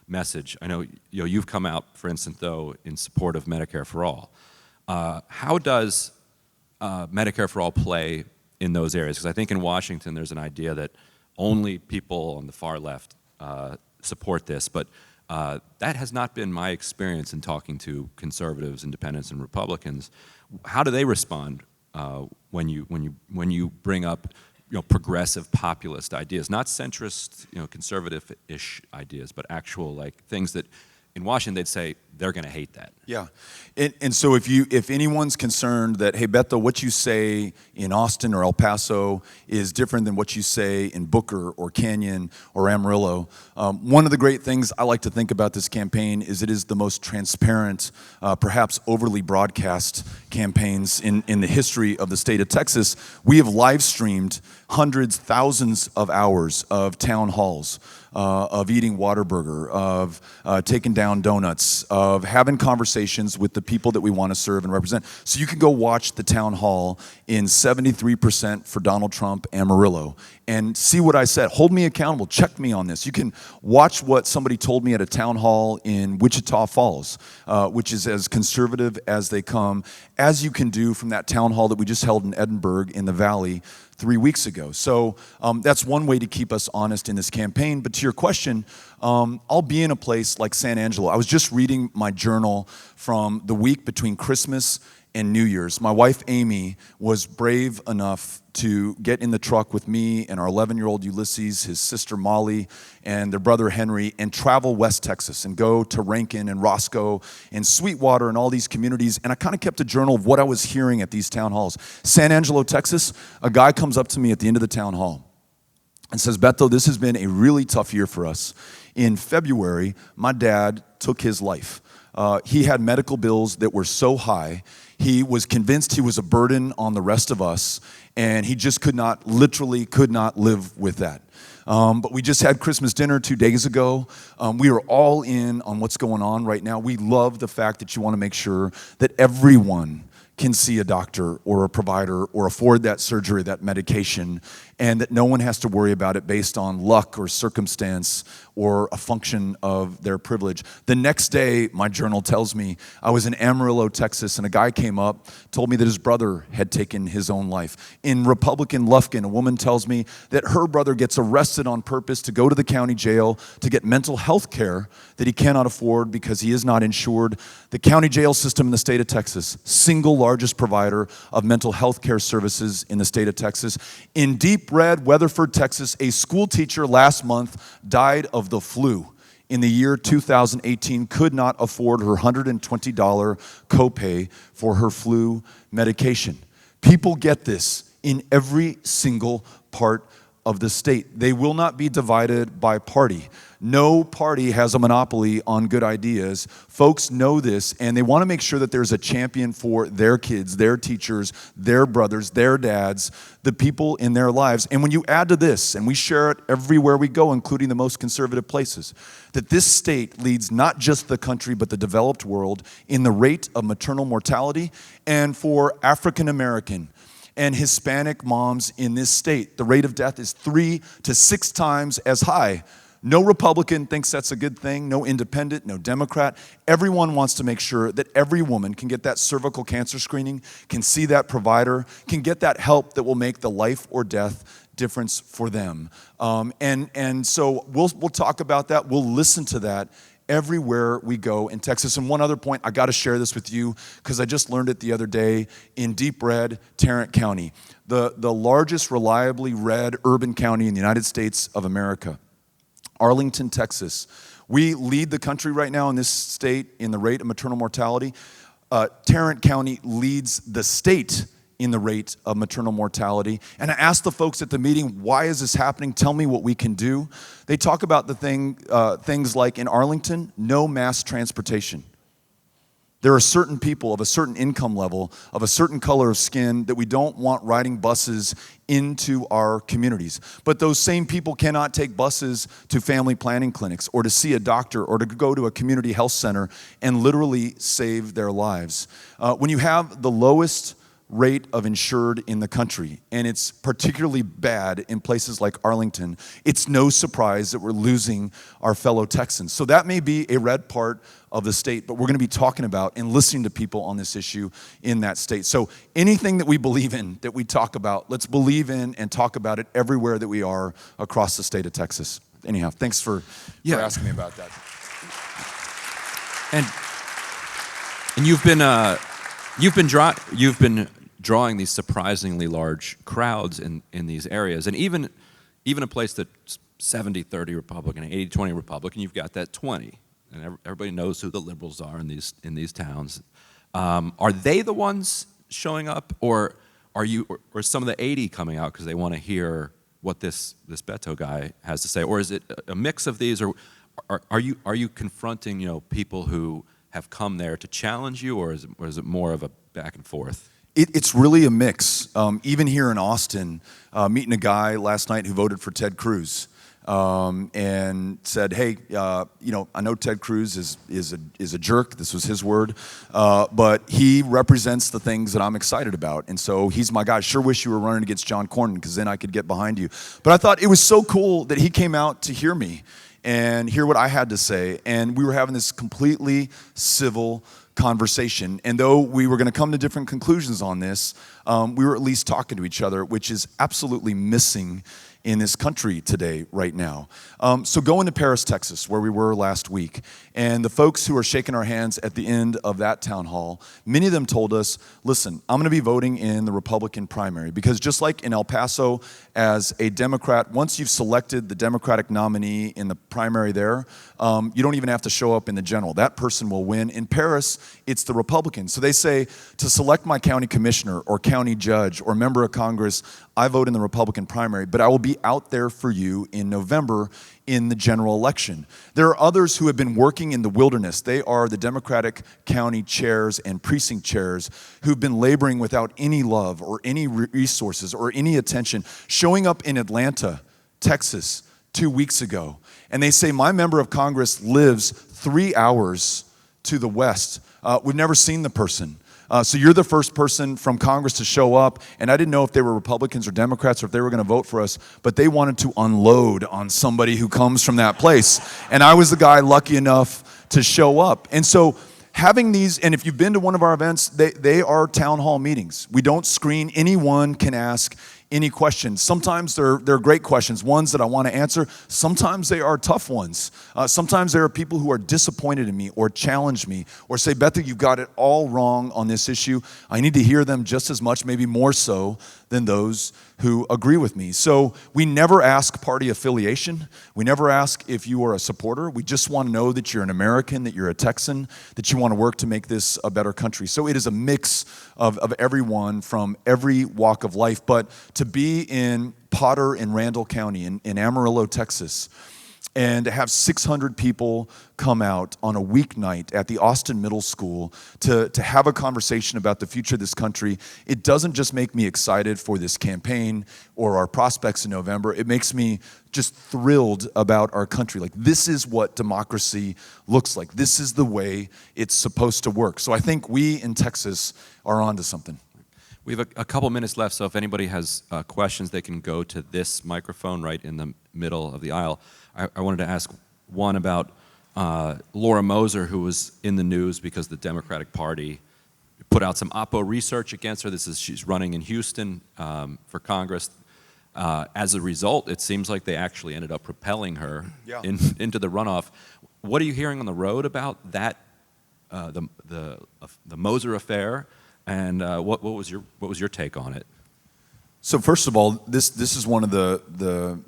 message. I know, you've come out, for instance, though, in support of Medicare for all. How does Medicare for all play in those areas? Because I think in Washington there's an idea that only people on the far left support this, but that has not been my experience in talking to conservatives, independents, and Republicans. How do they respond when you bring up progressive populist ideas, not centrist, conservative-ish ideas, but actual things that in Washington they'd say they're going to hate that? Yeah, and so if anyone's concerned that, hey, Beto, what you say in Austin or El Paso is different than what you say in Booker or Canyon or Amarillo, one of the great things I like to think about this campaign is it is the most transparent, perhaps overly broadcast campaigns in the history of the state of Texas. We have live streamed hundreds, thousands of hours of town halls, of eating Whataburger, of taking down donuts, of having conversations with the people that we want to serve and represent. So you can go watch the town hall in 73% for Donald Trump Amarillo and see what I said. Hold me accountable. Check me on this. You can watch what somebody told me at a town hall in Wichita Falls, which is as conservative as they come, as you can do from that town hall that we just held in Edinburgh in the Valley 3 weeks ago. So that's one way to keep us honest in this campaign. But to your question, I'll be in a place like San Angelo. I was just reading my journal from the week between Christmas and New Year's. My wife, Amy, was brave enough to get in the truck with me and our 11-year-old Ulysses, his sister Molly, and their brother Henry, and travel West Texas and go to Rankin and Roscoe and Sweetwater and all these communities. And I kind of kept a journal of what I was hearing at these town halls. San Angelo, Texas, a guy comes up to me at the end of the town hall and says, Beto, this has been a really tough year for us. In February, my dad took his life. He had medical bills that were so high, he was convinced he was a burden on the rest of us, and he just literally could not live with that. But we just had Christmas dinner 2 days ago. We are all in on what's going on right now. We love the fact that you want to make sure that everyone can see a doctor or a provider or afford that surgery, that medication, and that no one has to worry about it based on luck or circumstance or a function of their privilege. The next day, my journal tells me, I was in Amarillo, Texas, and a guy came up, told me that his brother had taken his own life. In Republican Lufkin, a woman tells me that her brother gets arrested on purpose to go to the county jail to get mental health care that he cannot afford because he is not insured. The county jail system in the state of Texas, single largest provider of mental health care services in the state of Texas. In deep red, Weatherford, Texas, a school teacher last month died of the flu. In the year 2018, could not afford her $120 copay for her flu medication. People get this in every single part of the state. They will not be divided by party. No party has a monopoly on good ideas. Folks know this, and they want to make sure that there's a champion for their kids, their teachers, their brothers, their dads, the people in their lives. And when you add to this, and we share it everywhere we go, including the most conservative places, that this state leads not just the country, but the developed world in the rate of maternal mortality. And for African American and Hispanic moms in this state, the rate of death is 3 to 6 times as high. No Republican thinks that's a good thing, no independent, no Democrat. Everyone wants to make sure that every woman can get that cervical cancer screening, can see that provider, can get that help that will make the life or death difference for them. And so we'll talk about that. We'll listen to that everywhere we go in Texas. And one other point, I got to share this with you because I just learned it the other day in deep red Tarrant County, the largest reliably red urban county in the United States of America. Arlington, Texas. We lead the country right now in this state in the rate of maternal mortality. Tarrant County leads the state in the rate of maternal mortality. And I asked the folks at the meeting, why is this happening? Tell me what we can do. They talk about the things like in Arlington, no mass transportation. There are certain people of a certain income level, of a certain color of skin that we don't want riding buses into our communities. But those same people cannot take buses to family planning clinics or to see a doctor or to go to a community health center and literally save their lives. When you have the lowest rate of insured in the country, and it's particularly bad in places like Arlington, it's no surprise that we're losing our fellow Texans. So that may be a red part of the state, but we're going to be talking about and listening to people on this issue in that state. So anything that we believe in, that we talk about, let's believe in and talk about it everywhere that we are across the state of Texas. Anyhow, thanks for asking me about that. And you've been drawing these surprisingly large crowds in these areas, and even a place that's 70-30 Republican, 80-20 Republican, you've got that 20, and everybody knows who the liberals are in these towns. Are they the ones showing up, or or some of the 80 coming out because they want to hear what this Beto guy has to say, or is it a mix of these, or are you confronting people who have come there to challenge you, or is it more of a back and forth? It's really a mix. Even here in Austin, meeting a guy last night who voted for Ted Cruz and said, hey, I know Ted Cruz is a jerk. This was his word. But he represents the things that I'm excited about. And so he's my guy. I sure wish you were running against John Cornyn because then I could get behind you. But I thought it was so cool that he came out to hear me and hear what I had to say. And we were having this completely civil conversation. And though we were going to come to different conclusions on this, we were at least talking to each other, which is absolutely missing in this country today, right now. So going to Paris, Texas, where we were last week, and the folks who are shaking our hands at the end of that town hall, many of them told us, listen, I'm going to be voting in the Republican primary, because just like in El Paso, as a Democrat, once you've selected the Democratic nominee in the primary there, you don't even have to show up in the general. That person will win. In Paris, it's the Republican. So they say, to select my county commissioner or county judge or member of Congress, I vote in the Republican primary, but I will be out there for you in November in the general election. There are others who have been working in the wilderness. They are the Democratic county chairs and precinct chairs who've been laboring without any love or any resources or any attention, showing up in Atlanta, Texas, 2 weeks ago. And they say, my member of Congress lives 3 hours to the west. We've never seen the person. So you're the first person from Congress to show up, and I didn't know if they were Republicans or Democrats or if they were going to vote for us, but they wanted to unload on somebody who comes from that place. And I was the guy lucky enough to show up. And so having these, and if you've been to one of our events, they are town hall meetings. We don't screen. Anyone can ask any questions. Sometimes they're great questions, ones that I want to answer. Sometimes they are tough ones. Sometimes there are people who are disappointed in me or challenge me or say, Beto, you've got it all wrong on this issue. I need to hear them just as much, maybe more so, than those who agree with me. So we never ask party affiliation. We never ask if you are a supporter. We just want to know that you're an American, that you're a Texan, that you want to work to make this a better country. So it is a mix of everyone from every walk of life. But to be in Potter and Randall County in Amarillo, Texas, and to have 600 people come out on a weeknight at the Austin Middle School to have a conversation about the future of this country, it doesn't just make me excited for this campaign or our prospects in November. It makes me just thrilled about our country. Like, this is what democracy looks like. This is the way it's supposed to work. So I think we in Texas are onto something. We have a couple minutes left, so if anybody has questions, they can go to this microphone right in the middle of the aisle. I wanted to ask one about Laura Moser, who was in the news because the Democratic Party put out some Oppo research against her. She's running in Houston for Congress. As a result, it seems like they actually ended up propelling her into the runoff. What are you hearing on the road about that, the Moser affair, and what was your take on it? So first of all, this is one of the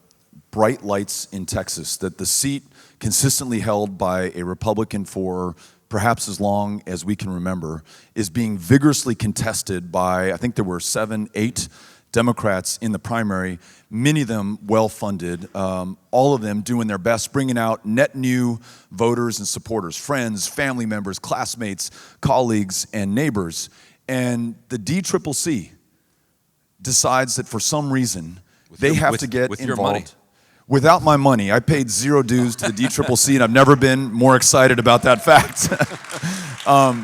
bright lights in Texas, that the seat consistently held by a Republican for perhaps as long as we can remember is being vigorously contested by, I think there were 7, 8 Democrats in the primary, many of them well-funded, all of them doing their best, bringing out net new voters and supporters, friends, family members, classmates, colleagues, and neighbors. And the DCCC decides that for some reason they have to get with your money. involved. Without my money. I paid 0 dues to the DCCC, and I've never been more excited about that fact.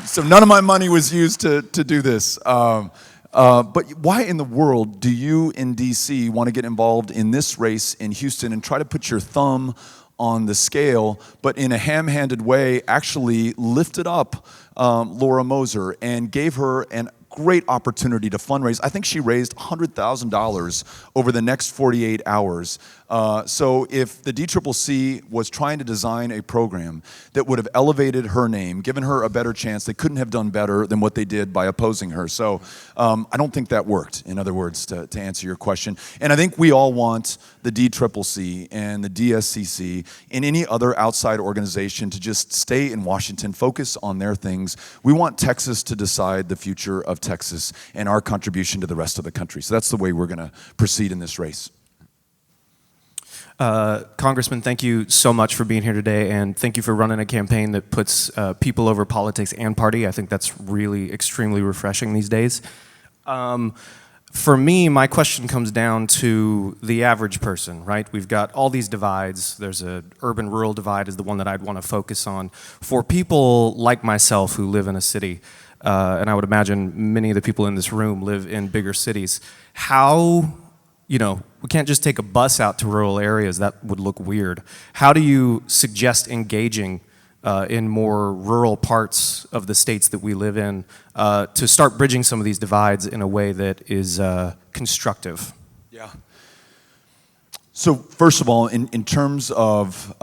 So none of my money was used to do this. But why in the world do you in D.C. want to get involved in this race in Houston and try to put your thumb on the scale, but in a ham-handed way actually lifted up Laura Moser and gave her an great opportunity to fundraise? I think she raised $100,000 over the next 48 hours. So if the DCCC was trying to design a program that would have elevated her name, given her a better chance, they couldn't have done better than what they did by opposing her. So I don't think that worked, in other words, to answer your question. And I think we all want the DCCC and the DSCC and any other outside organization to just stay in Washington, focus on their things. We want Texas to decide the future of Texas and our contribution to the rest of the country. So that's the way we're going to proceed in this race. Congressman, thank you so much for being here today, and thank you for running a campaign that puts people over politics and party. I think that's really extremely refreshing these days. For me, my question comes down to the average person, right? We've got all these divides. There's a urban-rural divide is the one that I'd want to focus on. For people like myself who live in a city, and I would imagine many of the people in this room live in bigger cities, how, we can't just take a bus out to rural areas. That would look weird. How do you suggest engaging in more rural parts of the states that we live in to start bridging some of these divides in a way that is constructive? Yeah. So first of all, in terms of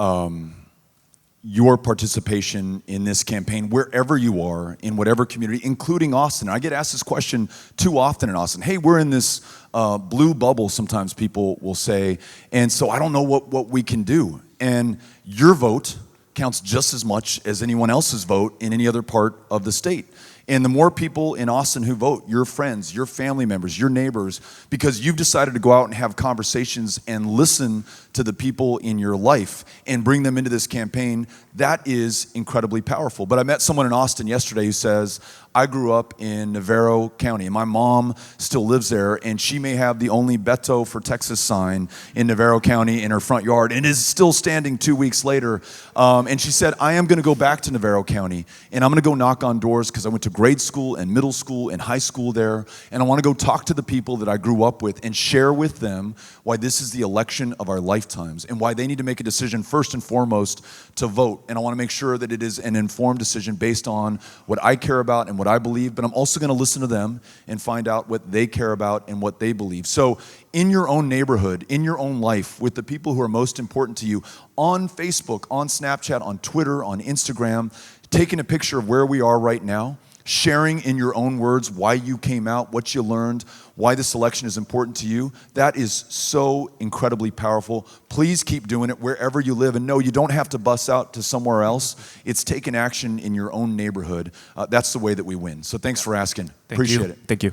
your participation in this campaign, wherever you are, in whatever community, including Austin. I get asked this question too often in Austin. Hey, we're in this blue bubble, sometimes people will say, and so I don't know what we can do. And your vote counts just as much as anyone else's vote in any other part of the state. And the more people in Austin who vote, your friends, your family members, your neighbors, because you've decided to go out and have conversations and listen to the people in your life and bring them into this campaign, that is incredibly powerful. But I met someone in Austin yesterday who says, I grew up in Navarro County, and my mom still lives there, and she may have the only Beto for Texas sign in Navarro County in her front yard, and is still standing 2 weeks later. And she said, I am going to go back to Navarro County, and I'm going to go knock on doors because I went to grade school and middle school and high school there, and I want to go talk to the people that I grew up with and share with them why this is the election of our lifetimes and why they need to make a decision first and foremost to vote. And I want to make sure that it is an informed decision based on what I care about and what I believe, but I'm also going to listen to them and find out what they care about and what they believe. So in your own neighborhood, in your own life, with the people who are most important to you, on Facebook, on Snapchat, on Twitter, on Instagram, taking a picture of where we are right now, sharing in your own words why you came out, what you learned, why this election is important to you, that is so incredibly powerful. Please keep doing it wherever you live. And no, you don't have to bus out to somewhere else. It's taking action in your own neighborhood. That's the way that we win. So thanks for asking. Appreciate it. Thank you.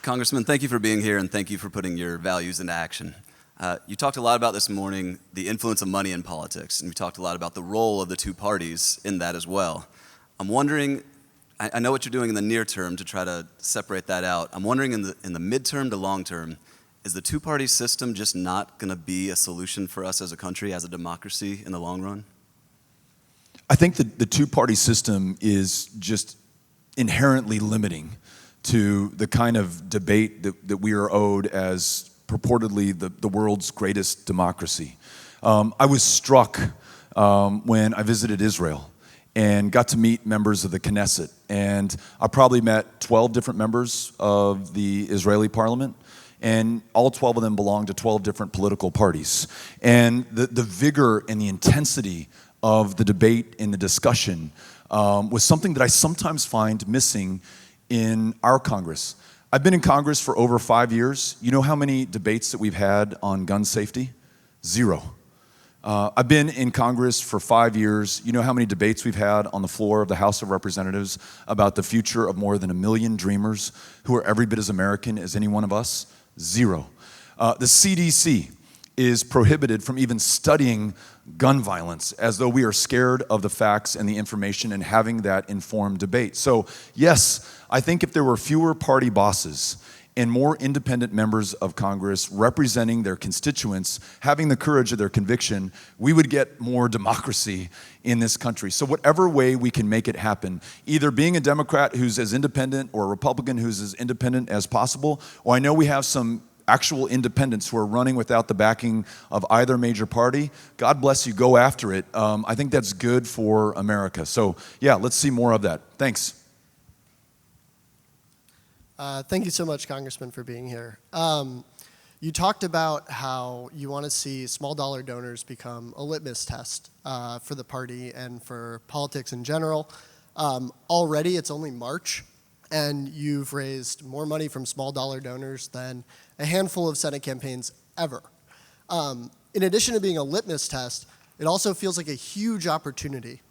Congressman, thank you for being here, and thank you for putting your values into action. You talked a lot about this morning, the influence of money in politics, and we talked a lot about the role of the two parties in that as well. I'm wondering, I know what you're doing in the near term to try to separate that out. I'm wondering in the midterm to long term, is the two-party system just not going to be a solution for us as a country, as a democracy in the long run? I think that the two-party system is just inherently limiting to the kind of debate that we are owed as purportedly the world's greatest democracy. I was struck when I visited Israel and got to meet members of the Knesset. And I probably met 12 different members of the Israeli parliament, and all 12 of them belonged to 12 different political parties. And the vigor and the intensity of the debate and the discussion was something that I sometimes find missing in our Congress. I've been in Congress for over 5 years. You know how many debates that we've had on gun safety? 0. I've been in Congress for 5 years. You know how many debates we've had on the floor of the House of Representatives about the future of more than 1 million dreamers who are every bit as American as any one of us? 0. The CDC is prohibited from even studying gun violence, as though we are scared of the facts and the information and having that informed debate. So yes, I think if there were fewer party bosses and more independent members of Congress representing their constituents, having the courage of their conviction, we would get more democracy in this country. So whatever way we can make it happen, either being a Democrat who's as independent or a Republican who's as independent as possible, or I know we have some actual independents who are running without the backing of either major party. God bless you, go after it. I think that's good for America. So yeah, let's see more of that. Thanks. Thank you so much, Congressman, for being here. You talked about how you want to see small dollar donors become a litmus test for the party and for politics in general. Already, it's only March, and you've raised more money from small dollar donors than a handful of Senate campaigns ever. In addition to being a litmus test, it also feels like a huge opportunity.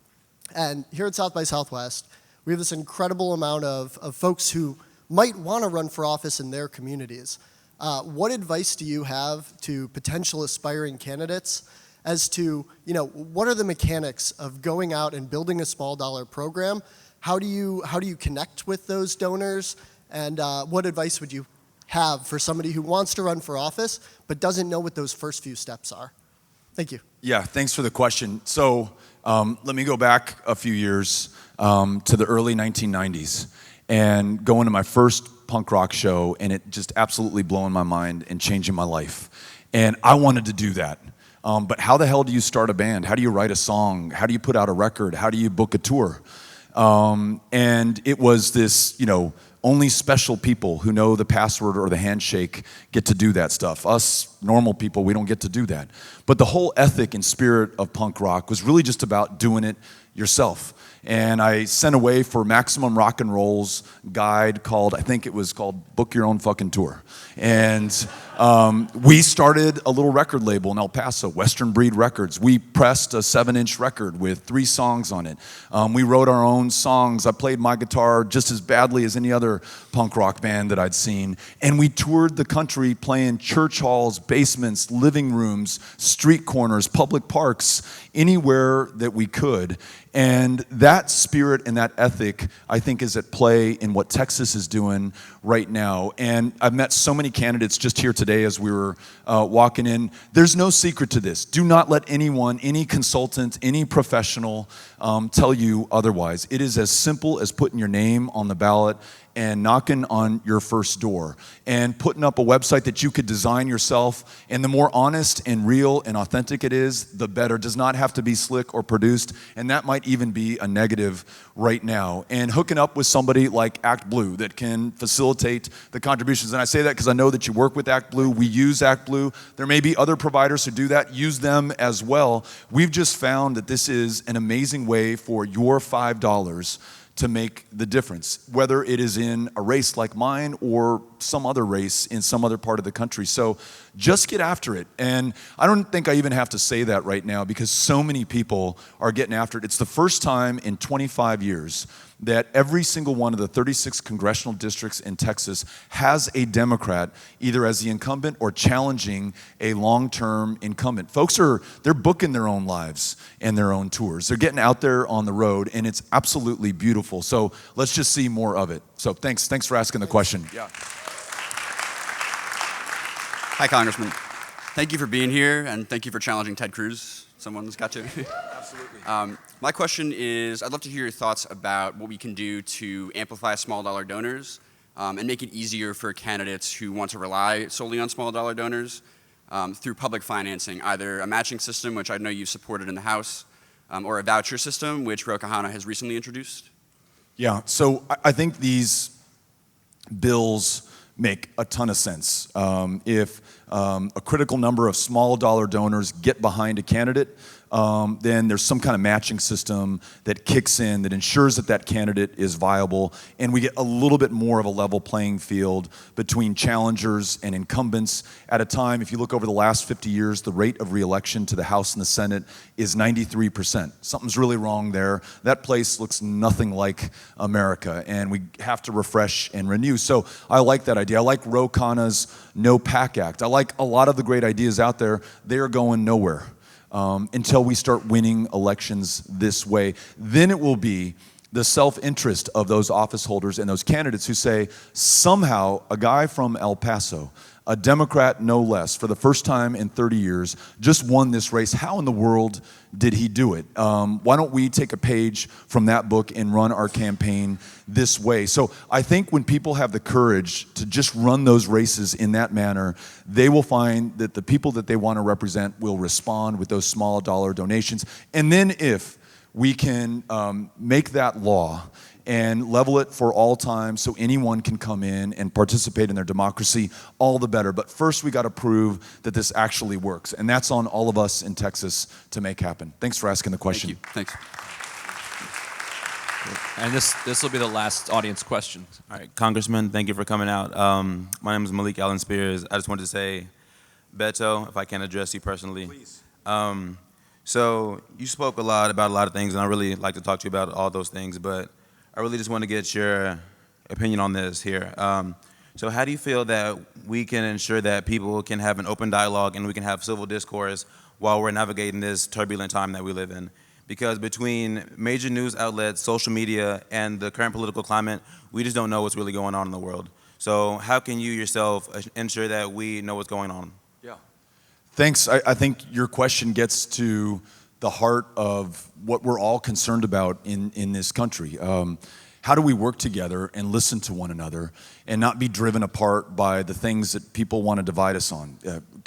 And here at South by Southwest, we have this incredible amount of folks who might want to run for office in their communities. What advice do you have to potential aspiring candidates as to, what are the mechanics of going out and building a small dollar program? How do you connect with those donors? And what advice would you have for somebody who wants to run for office but doesn't know what those first few steps are? Thank you. Yeah, thanks for the question. So let me go back a few years to the early 1990s and going to my first punk rock show, and it just absolutely blowing my mind and changing my life. And I wanted to do that. But how the hell do you start a band? How do you write a song? How do you put out a record? How do you book a tour? And it was this, only special people who know the password or the handshake get to do that stuff. Us normal people, we don't get to do that. But the whole ethic and spirit of punk rock was really just about doing it yourself. And I sent away for Maximum Rock and Roll's guide I think it was called Book Your Own Fucking Tour. And we started a little record label in El Paso, Western Breed Records. We pressed a 7-inch record with 3 songs on it. We wrote our own songs. I played my guitar just as badly as any other punk rock band that I'd seen. And we toured the country playing church halls, basements, living rooms, street corners, public parks, anywhere that we could. And that spirit and that ethic, I think, is at play in what Texas is doing right now. And I've met so many candidates just here today as we were walking in. There's no secret to this. Do not let anyone, any consultant, any professional tell you otherwise. It is as simple as putting your name on the ballot and knocking on your first door and putting up a website that you could design yourself. And the more honest and real and authentic it is, the better. It does not have to be slick or produced, and that might even be a negative right now. And hooking up with somebody like Act Blue that can facilitate the contributions. And I say that because I know that you work with Act Blue. We use Act Blue. There may be other providers who do that. Use them as well. We've just found that this is an amazing way for your $5 to make the difference, whether it is in a race like mine or some other race in some other part of the country. So just get after it. And I don't think I even have to say that right now because so many people are getting after it. It's the first time in 25 years that every single one of the 36 congressional districts in Texas has a Democrat either as the incumbent or challenging a long-term incumbent. Folks they're booking their own lives and their own tours. They're getting out there on the road, and it's absolutely beautiful. So let's just see more of it. So thanks for asking the question. Yeah. Hi, Congressman. Thank you for being here, and thank you for challenging Ted Cruz. Someone's got to. Absolutely. My question is, I'd love to hear your thoughts about what we can do to amplify small dollar donors and make it easier for candidates who want to rely solely on small dollar donors through public financing, either a matching system, which I know you've supported in the House, or a voucher system, which Ro Khanna has recently introduced. Yeah, so I think these bills make a ton of sense. If a critical number of small dollar donors get behind a candidate, then there's some kind of matching system that kicks in that ensures that candidate is viable, and we get a little bit more of a level playing field between challengers and incumbents at a time. If you look over the last 50 years, the rate of reelection to the House and the Senate is 93%. Something's really wrong there. That place looks nothing like America, and we have to refresh and renew. So I like that idea. I like Ro Khanna's No PAC Act. I like a lot of the great ideas out there. They are going nowhere. Until we start winning elections this way. Then it will be the self-interest of those office holders and those candidates who say, somehow a guy from El Paso, a Democrat no less, for the first time in 30 years, just won this race. How in the world did he do it? Why don't we take a page from that book and run our campaign this way? So I think when people have the courage to just run those races in that manner, they will find that the people that they want to represent will respond with those small dollar donations. And then if we can make that law and level it for all time so anyone can come in and participate in their democracy, all the better. But first we got to prove that this actually works. And that's on all of us in Texas to make happen. Thanks for asking the question. Thank you. Thanks. And this will be the last audience question. All right, Congressman, thank you for coming out. My name is Malik Allen Spears. I just wanted to say, Beto, if I can address you personally. Please. So you spoke a lot about a lot of things, and I really like to talk to you about all those things, but I really just want to get your opinion on this here. So how do you feel that we can ensure that people can have an open dialogue and we can have civil discourse while we're navigating this turbulent time that we live in? Because between major news outlets, social media, and the current political climate, we just don't know what's really going on in the world. So how can you yourself ensure that we know what's going on? Yeah. Thanks. I think your question gets to the heart of what we're all concerned about in this country. How do we work together and listen to one another and not be driven apart by the things that people want to divide us on?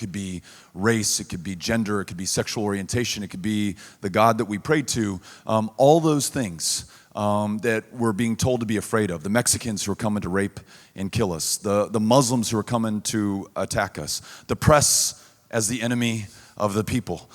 could be race, it could be gender, it could be sexual orientation, it could be the God that we pray to, all those things that we're being told to be afraid of. The Mexicans who are coming to rape and kill us, the Muslims who are coming to attack us, the press as the enemy of the people.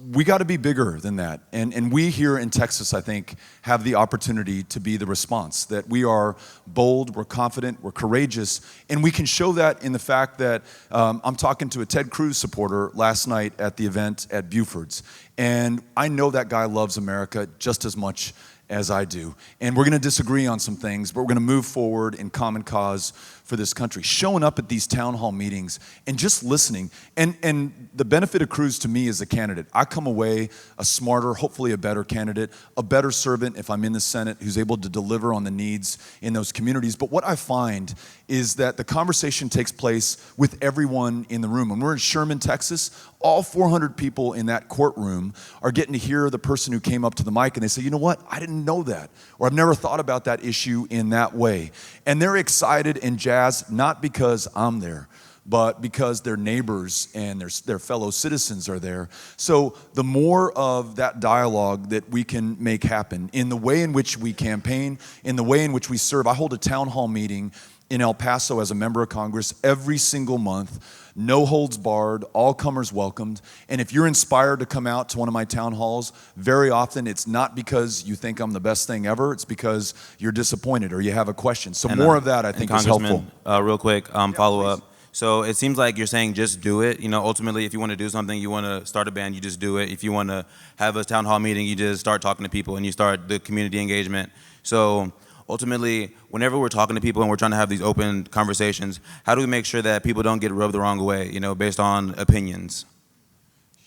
We got to be bigger than that. And we here in Texas, I think, have the opportunity to be the response, that we are bold, we're confident, we're courageous, and we can show that in the fact that I'm talking to a Ted Cruz supporter last night at the event at Buford's, and I know that guy loves America just as much as I do. And we're going to disagree on some things, but we're going to move forward in common cause for this country. Showing up at these town hall meetings and just listening. And the benefit of Cruz to me as a candidate, I come away a smarter, hopefully a better candidate, a better servant if I'm in the Senate who's able to deliver on the needs in those communities. But what I find is that the conversation takes place with everyone in the room. When we're in Sherman, Texas, all 400 people in that courtroom are getting to hear the person who came up to the mic and they say, you know what, I didn't know that, or I've never thought about that issue in that way. And they're excited and jazzed, not because I'm there, but because their neighbors and their fellow citizens are there. So the more of that dialogue that we can make happen in the way in which we campaign, in the way in which we serve. I hold a town hall meeting in El Paso as a member of Congress every single month, no holds barred, all comers welcomed. And if you're inspired to come out to one of my town halls, very often it's not because you think I'm the best thing ever, it's because you're disappointed or you have a question. So And, more of that I think is helpful. Real quick, follow up. So it seems like you're saying just do it. You know, ultimately, if you want to do something, you want to start a band, you just do it. If you want to have a town hall meeting, you just start talking to people and you start the community engagement. So ultimately, whenever we're talking to people and we're trying to have these open conversations, how do we make sure that people don't get rubbed the wrong way, you know, based on opinions?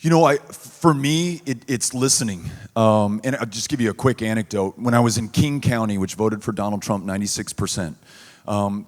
You know, for me, it's listening. And I'll just give you a quick anecdote. When I was in King County, which voted for Donald Trump 96%,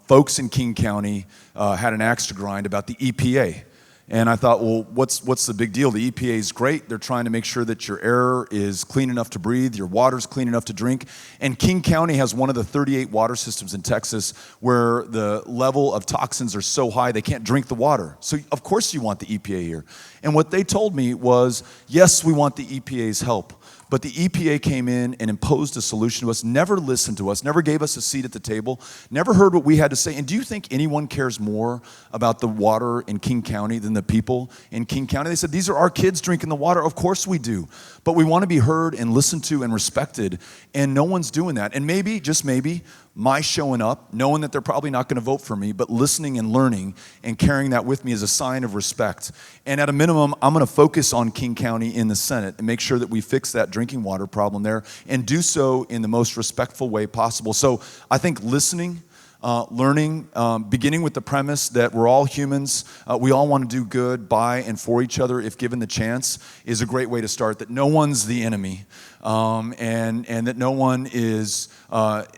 folks in King County had an axe to grind about the EPA. And I thought, well, what's the big deal? The EPA is great. They're trying to make sure that your air is clean enough to breathe, your water's clean enough to drink. And King County has one of the 38 water systems in Texas where the level of toxins are so high they can't drink the water. So of course you want the EPA here. And what they told me was, yes, we want the EPA's help. But the EPA came in and imposed a solution to us, never listened to us, never gave us a seat at the table, never heard what we had to say. And do you think anyone cares more about the water in King County than the people in King County? They said, these are our kids drinking the water. Of course we do. But we want to be heard and listened to and respected, and no one's doing that. And maybe, just maybe, my showing up, knowing that they're probably not going to vote for me, but listening and learning and carrying that with me is a sign of respect. And at a minimum, I'm going to focus on King County in the Senate and make sure that we fix that drinking water problem there and do so in the most respectful way possible. So I think listening, learning, beginning with the premise that we're all humans, we all want to do good by and for each other if given the chance, is a great way to start, that no one's the enemy, and that no one is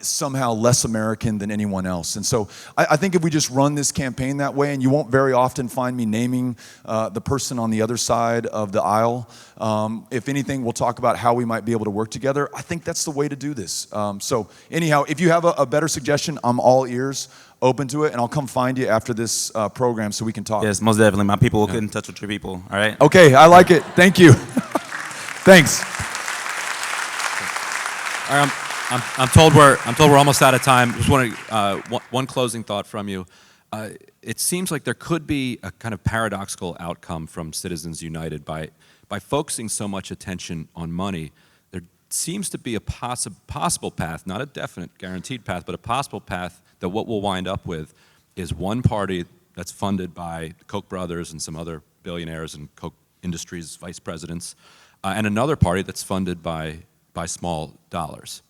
somehow less American than anyone else. And so I think if we just run this campaign that way, and you won't very often find me naming the person on the other side of the aisle, if anything, we'll talk about how we might be able to work together. I think that's the way to do this. So anyhow, if you have a better suggestion, I'm all ears, open to it, and I'll come find you after this program so we can talk. Yes, most definitely. My people will get in touch with your people, all right? Okay, I like it. Thank you. Thanks. All right, I'm told we're almost out of time. Just want one closing thought from you. It seems like there could be a kind of paradoxical outcome from Citizens United by focusing so much attention on money. There seems to be a possible path, not a definite guaranteed path, but a possible path that what we'll wind up with is one party that's funded by the Koch brothers and some other billionaires and Koch Industries vice presidents, and another party that's funded by small dollars.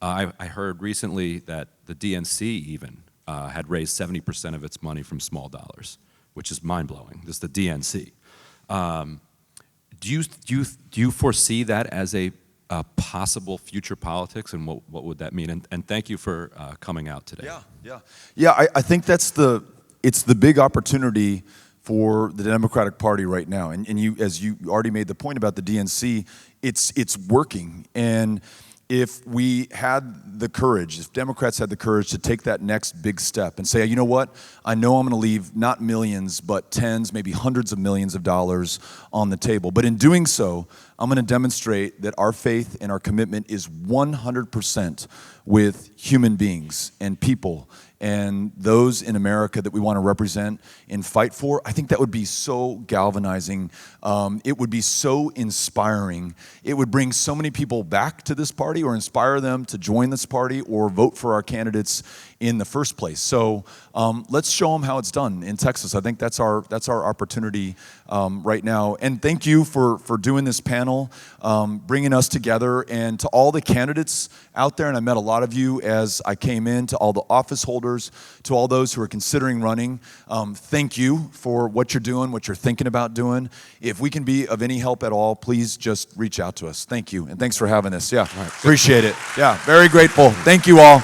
I heard recently that the DNC even had raised 70% of its money from small dollars, which is mind-blowing. This is the DNC. Do you foresee that as a possible future politics, and what would that mean? And thank you for coming out today. Yeah. I think it's the big opportunity for the Democratic Party right now. And you, as you already made the point about the DNC, it's working. And if we had the courage, if Democrats had the courage to take that next big step and say, you know what, I know I'm going to leave not millions, but tens, maybe hundreds of millions of dollars on the table. But in doing so, I'm going to demonstrate that our faith and our commitment is 100% with human beings and people and those in America that we want to represent and fight for. I think that would be so galvanizing. It would be so inspiring. It would bring so many people back to this party or inspire them to join this party or vote for our candidates in the first place. So let's show them how it's done in Texas. I think that's our opportunity right now. And thank you for doing this panel, bringing us together, and to all the candidates out there, and I met a lot of you as I came in, to all the office holders, to all those who are considering running. Thank you for what you're doing, what you're thinking about doing. If we can be of any help at all, please just reach out to us. Thank you, and thanks for having us. Yeah, appreciate it. Yeah, very grateful. Thank you all.